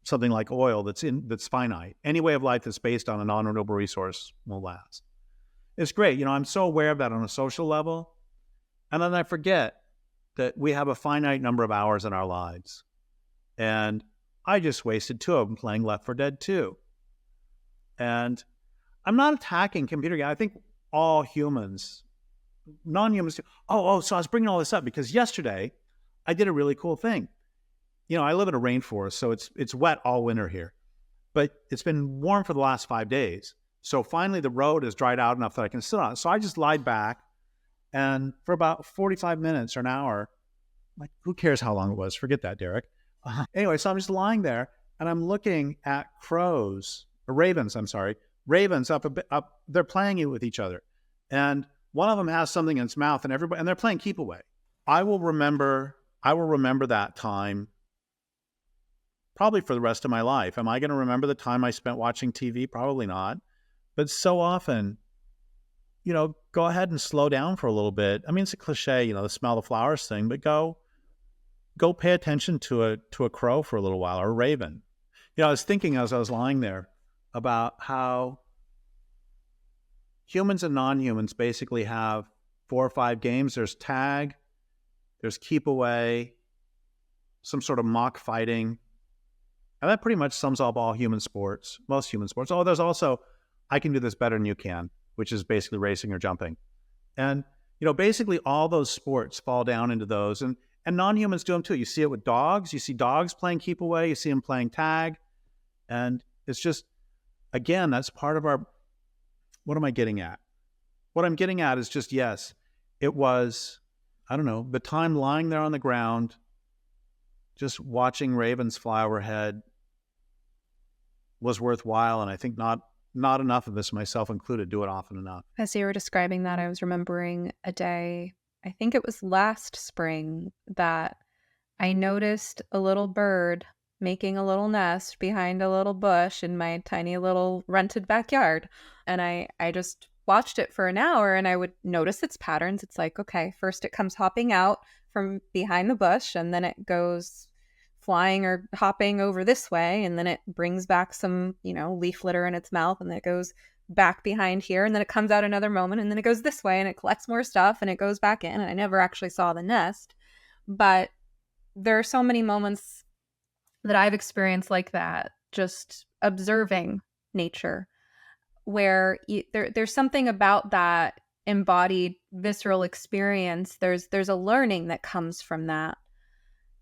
S1: something like oil that's finite. Any way of life that's based on a non-renewable resource will last. It's great. I'm so aware of that on a social level. And then I forget that we have a finite number of hours in our lives. And I just wasted 2 of them playing Left 4 Dead 2. And I'm not attacking computer games. I think all humans, non-humans do. So I was bringing all this up because yesterday I did a really cool thing. I live in a rainforest, so it's wet all winter here. But it's been warm for the last 5 days. So finally the road has dried out enough that I can sit on it. So I just lied back, and for about 45 minutes or an hour, like, who cares how long it was? Forget that, Derrick. Anyway, so I'm just lying there, and I'm looking at ravens up. They're playing with each other. And one of them has something in its mouth, and they're playing keep away. I will remember that time probably for the rest of my life. Am I going to remember the time I spent watching TV? Probably not. But so often, go ahead and slow down for a little bit. I mean, it's a cliche, the smell the flowers thing, but go pay attention to a crow for a little while, or a raven. I was thinking as I was lying there about how humans and non-humans basically have 4 or 5 games. There's tag, there's keep away, some sort of mock fighting. And that pretty much sums up all human sports, most human sports. Oh, there's also, I can do this better than you can, which is basically racing or jumping. And, basically all those sports fall down into those. And non-humans do them too. You see it with dogs. You see dogs playing keep away. You see them playing tag. And it's just, again, that's part of our, what am I getting at? What I'm getting at is just, yes, it was, I don't know, the time lying there on the ground, just watching ravens fly overhead was worthwhile. And I think not enough of us, myself included, do it often enough.
S3: As you were describing that, I was remembering a day, I think it was last spring, that I noticed a little bird making a little nest behind a little bush in my tiny little rented backyard. And I just watched it for an hour, and I would notice its patterns. It's like, okay, first it comes hopping out from behind the bush, and then it goes flying or hopping over this way, and then it brings back some, leaf litter in its mouth, and then it goes back behind here, and then it comes out another moment, and then it goes this way, and it collects more stuff, and it goes back in. And I never actually saw the nest, but there are so many moments that I've experienced like that, just observing nature, where there's something about that embodied visceral experience. There's a learning that comes from that.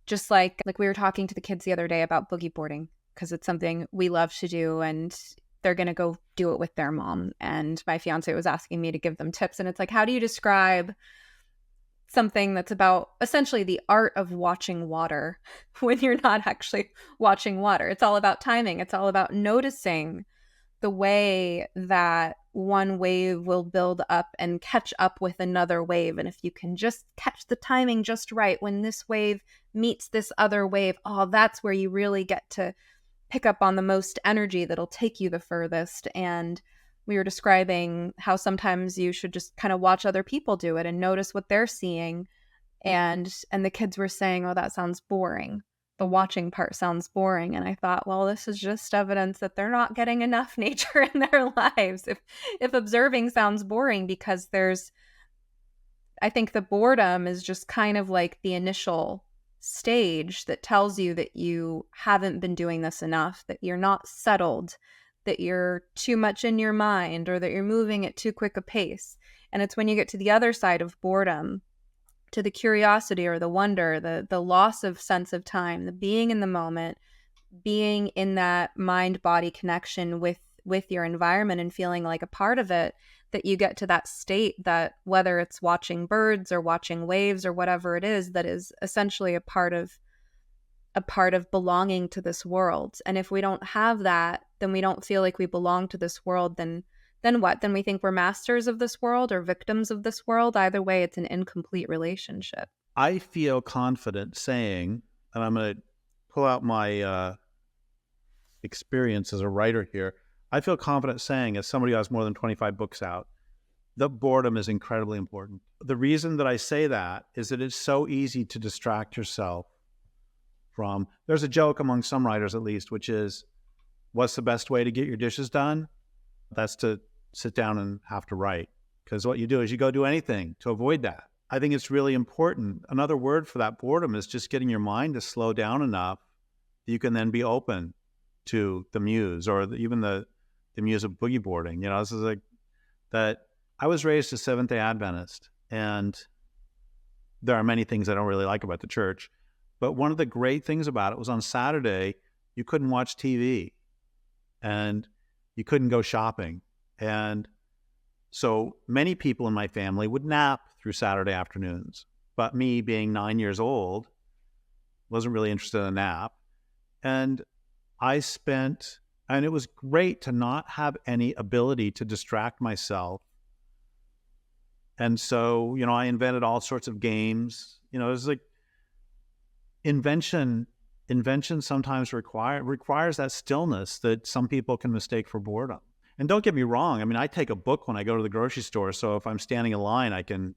S3: Just like we were talking to the kids the other day about boogie boarding, because it's something we love to do, and they're going to go do it with their mom. And my fiance was asking me to give them tips. And it's like, how do you describe something that's about essentially the art of watching water when you're not actually watching water? It's all about timing. It's all about noticing the way that one wave will build up and catch up with another wave. And if you can just catch the timing just right when this wave meets this other wave, that's where you really get to pick up on the most energy that'll take you the furthest. And we were describing how sometimes you should just kind of watch other people do it and notice what they're seeing. And the kids were saying, that sounds boring. The watching part sounds boring. And I thought, well, this is just evidence that they're not getting enough nature in their lives. If observing sounds boring, because I think the boredom is just kind of like the initial stage that tells you that you haven't been doing this enough, that you're not settled, that you're too much in your mind, or that you're moving at too quick a pace. And it's when you get to the other side of boredom, to the curiosity or the wonder, the loss of sense of time, the being in the moment, being in that mind-body connection with your environment and feeling like a part of it, that you get to that state that, whether it's watching birds or watching waves or whatever it is, that is essentially a part of belonging to this world. And if we don't have that, then we don't feel like we belong to this world, then then what? Then we think we're masters of this world or victims of this world. Either way, it's an incomplete relationship.
S1: I feel confident saying, and I'm going to pull out my experience as a writer here. I feel confident saying, as somebody who has more than 25 books out, that boredom is incredibly important. The reason that I say that is that it's so easy to distract yourself from, there's a joke among some writers at least, which is, what's the best way to get your dishes done? That's to sit down and have to write. Because what you do is you go do anything to avoid that. I think it's really important. Another word for that boredom is just getting your mind to slow down enough that you can then be open to the muse, or even the muse of boogie boarding. You know, this is like that. I was raised a Seventh-day Adventist, and there are many things I don't really like about the church. But one of the great things about it was on Saturday, you couldn't watch TV and you couldn't go shopping. And so many people in my family would nap through Saturday afternoons. But me, being 9 years old, wasn't really interested in a nap. And it was great to not have any ability to distract myself. And so, you know, I invented all sorts of games. You know, it was like invention sometimes requires that stillness that some people can mistake for boredom. And don't get me wrong. I mean, I take a book when I go to the grocery store. So if I'm standing in line, I can,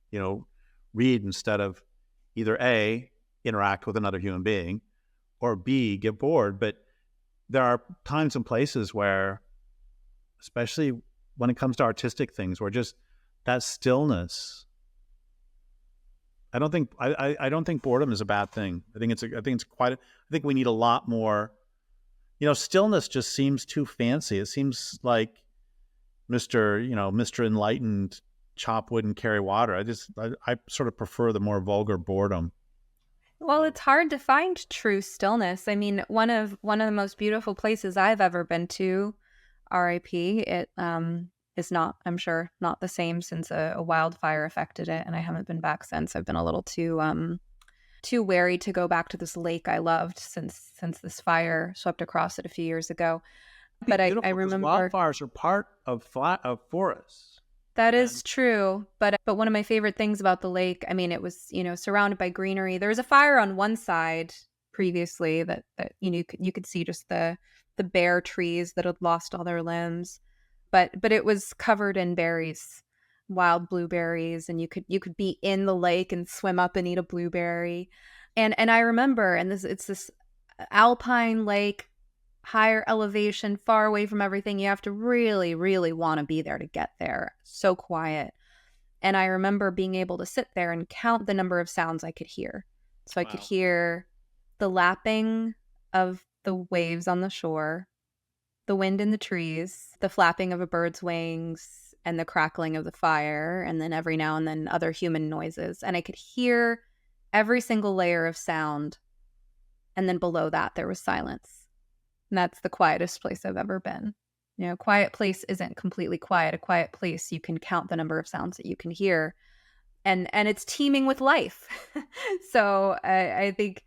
S1: you know, read instead of either A, interact with another human being, or B, get bored. But there are times and places where, especially when it comes to artistic things, where just that stillness, I don't think boredom is a bad thing. I think we need a lot more. You know, stillness just seems too fancy. It seems like Mr. Enlightened, chop wood and carry water. I sort of prefer the more vulgar boredom.
S3: Well, it's hard to find true stillness. I mean, one of the most beautiful places I've ever been to, RIP, it is not, I'm sure, not the same since a wildfire affected it, and I haven't been back since. I've been a little too wary to go back to this lake I loved since this fire swept across it a few years ago. But I remember
S1: wildfires are part of forests.
S3: That is true, but one of my favorite things about the lake, I mean, it was, you know, surrounded by greenery. There was a fire on one side previously that you could see just the bare trees that had lost all their limbs, but it was covered in berries, wild blueberries, and you could be in the lake and swim up and eat a blueberry. And I remember, and it's this alpine lake, higher elevation, far away from everything. You have to really, really want to be there to get there. So quiet. And I remember being able to sit there and count the number of sounds I could hear. So I could hear the lapping of the waves on the shore, the wind in the trees, the flapping of a bird's wings, and the crackling of the fire, and then every now and then other human noises. And I could hear every single layer of sound. And then below that, there was silence. And that's the quietest place I've ever been. You know, a quiet place isn't completely quiet. A quiet place, you can count the number of sounds that you can hear. And it's teeming with life. So I think,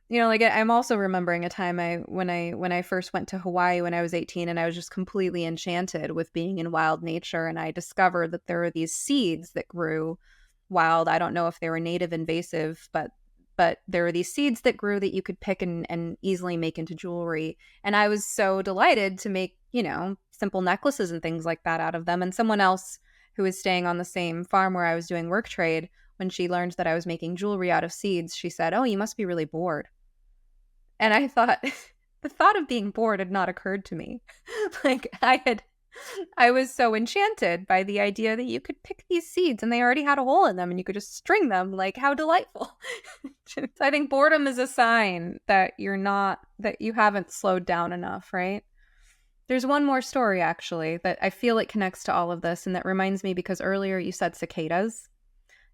S3: you know, like I'm also remembering a time when I first went to Hawaii when I was 18, and I was just completely enchanted with being in wild nature. And I discovered that there are these seeds that grew wild. I don't know if they were native invasive, but there were these seeds that grew that you could pick and easily make into jewelry. And I was so delighted to make, you know, simple necklaces and things like that out of them. And someone else who was staying on the same farm where I was doing work trade, when she learned that I was making jewelry out of seeds, she said, "Oh, you must be really bored." And I thought, the thought of being bored had not occurred to me. Like I was so enchanted by the idea that you could pick these seeds and they already had a hole in them and you could just string them. Like, how delightful. So I think boredom is a sign that that you haven't slowed down enough, right? There's one more story, actually, that I feel it connects to all of this. And that reminds me, because earlier you said cicadas.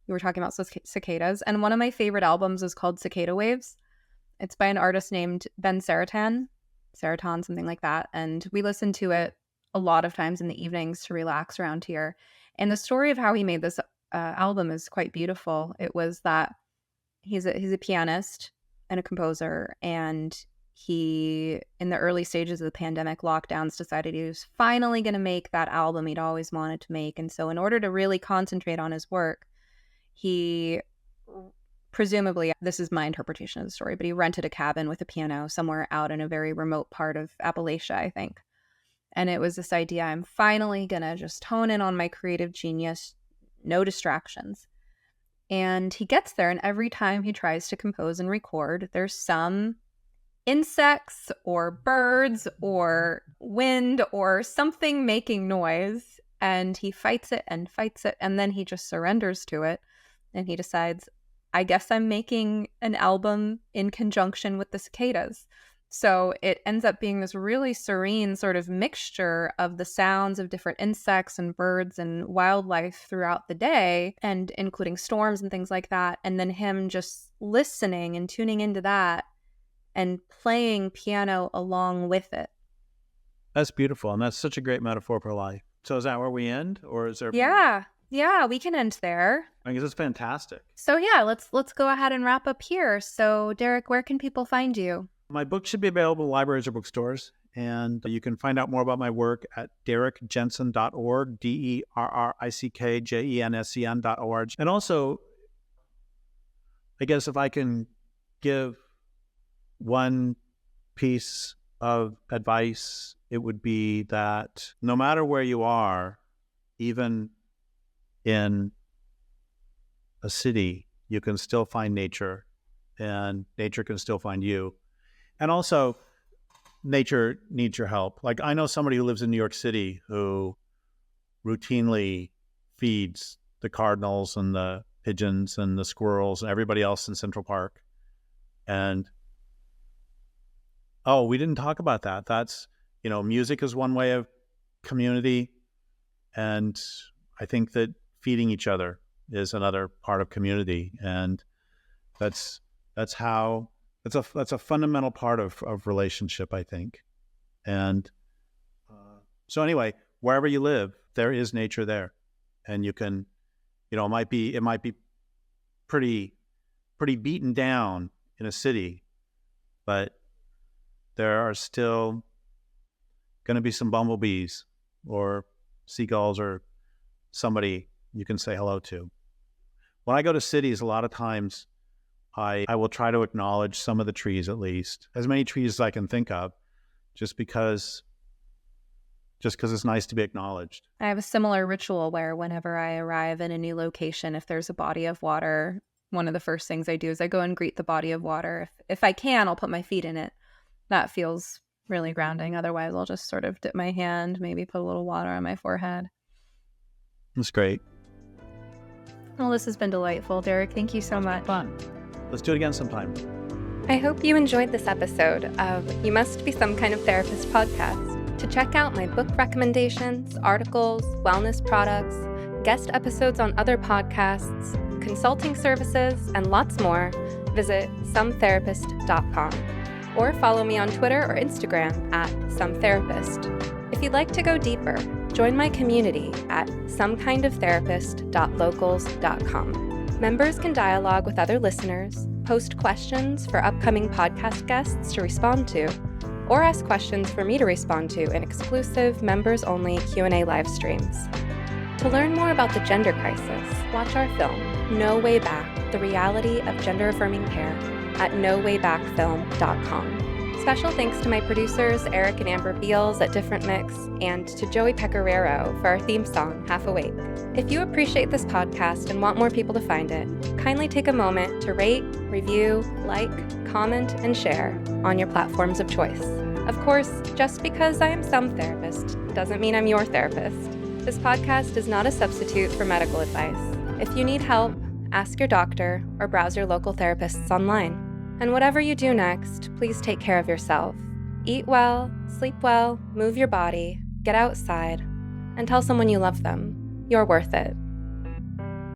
S3: You were talking about cicadas. And one of my favorite albums is called Cicada Waves. It's by an artist named Ben Saraton, something like that. And we listened to it a lot of times in the evenings to relax around here. And the story of how he made this album is quite beautiful. It was that he's a pianist and a composer, and he, in the early stages of the pandemic lockdowns, decided he was finally going to make that album he'd always wanted to make. And so in order to really concentrate on his work, he presumably, this is my interpretation of the story, but he rented a cabin with a piano somewhere out in a very remote part of Appalachia, I think. And it was this idea, I'm finally going to just hone in on my creative genius, no distractions. And he gets there, and every time he tries to compose and record, there's some insects or birds or wind or something making noise, and he fights it, and then he just surrenders to it, and he decides, I guess I'm making an album in conjunction with the cicadas. So it ends up being this really serene sort of mixture of the sounds of different insects and birds and wildlife throughout the day, and including storms and things like that, and then him just listening and tuning into that and playing piano along with it.
S1: That's beautiful, and that's such a great metaphor for life. So is that where we end, or is there?
S3: Yeah, we can end there.
S1: I guess it's fantastic.
S3: So yeah, let's go ahead and wrap up here. So Derrick, where can people find you?
S1: My book should be available in libraries or bookstores, and you can find out more about my work at derrickjensen.org, DERRICKJENSEN.org. And also, I guess if I can give one piece of advice, it would be that no matter where you are, even in a city, you can still find nature, and nature can still find you. And also, nature needs your help. Like, I know somebody who lives in New York City who routinely feeds the cardinals and the pigeons and the squirrels and everybody else in Central Park. And we didn't talk about that. That's, music is one way of community. And I think that feeding each other is another part of community. And that's a fundamental part of relationship, I think. And so anyway, wherever you live, there is nature there. And you can, it might be pretty beaten down in a city, but there are still going to be some bumblebees or seagulls or somebody you can say hello to. When I go to cities, a lot of times I will try to acknowledge some of the trees, at least, as many trees as I can think of, just because it's nice to be acknowledged.
S3: I have a similar ritual where whenever I arrive in a new location, if there's a body of water, one of the first things I do is I go and greet the body of water. If I can, I'll put my feet in it. That feels really grounding. Otherwise, I'll just sort of dip my hand, maybe put a little water on my forehead.
S1: That's great.
S3: Well, this has been delightful, Derrick. Thank you so much.
S1: Fun. Let's do it again sometime.
S3: I hope you enjoyed this episode of You Must Be Some Kind of Therapist podcast. To check out my book recommendations, articles, wellness products, guest episodes on other podcasts, consulting services, and lots more, visit sometherapist.com. Or follow me on Twitter or Instagram at sometherapist. If you'd like to go deeper, join my community at somekindoftherapist.locals.com. Members can dialogue with other listeners, post questions for upcoming podcast guests to respond to, or ask questions for me to respond to in exclusive members-only Q&A live streams. To learn more about the gender crisis, watch our film, No Way Back, The Reality of Gender-Affirming Care, at nowaybackfilm.com. Special thanks to my producers, Eric and Amber Beals at Different Mix, and to Joey Pecoraro for our theme song, Half Awake. If you appreciate this podcast and want more people to find it, kindly take a moment to rate, review, like, comment, and share on your platforms of choice. Of course, just because I am some therapist doesn't mean I'm your therapist. This podcast is not a substitute for medical advice. If you need help, ask your doctor or browse your local therapists online. And whatever you do next, please take care of yourself. Eat well, sleep well, move your body, get outside, and tell someone you love them. You're worth it.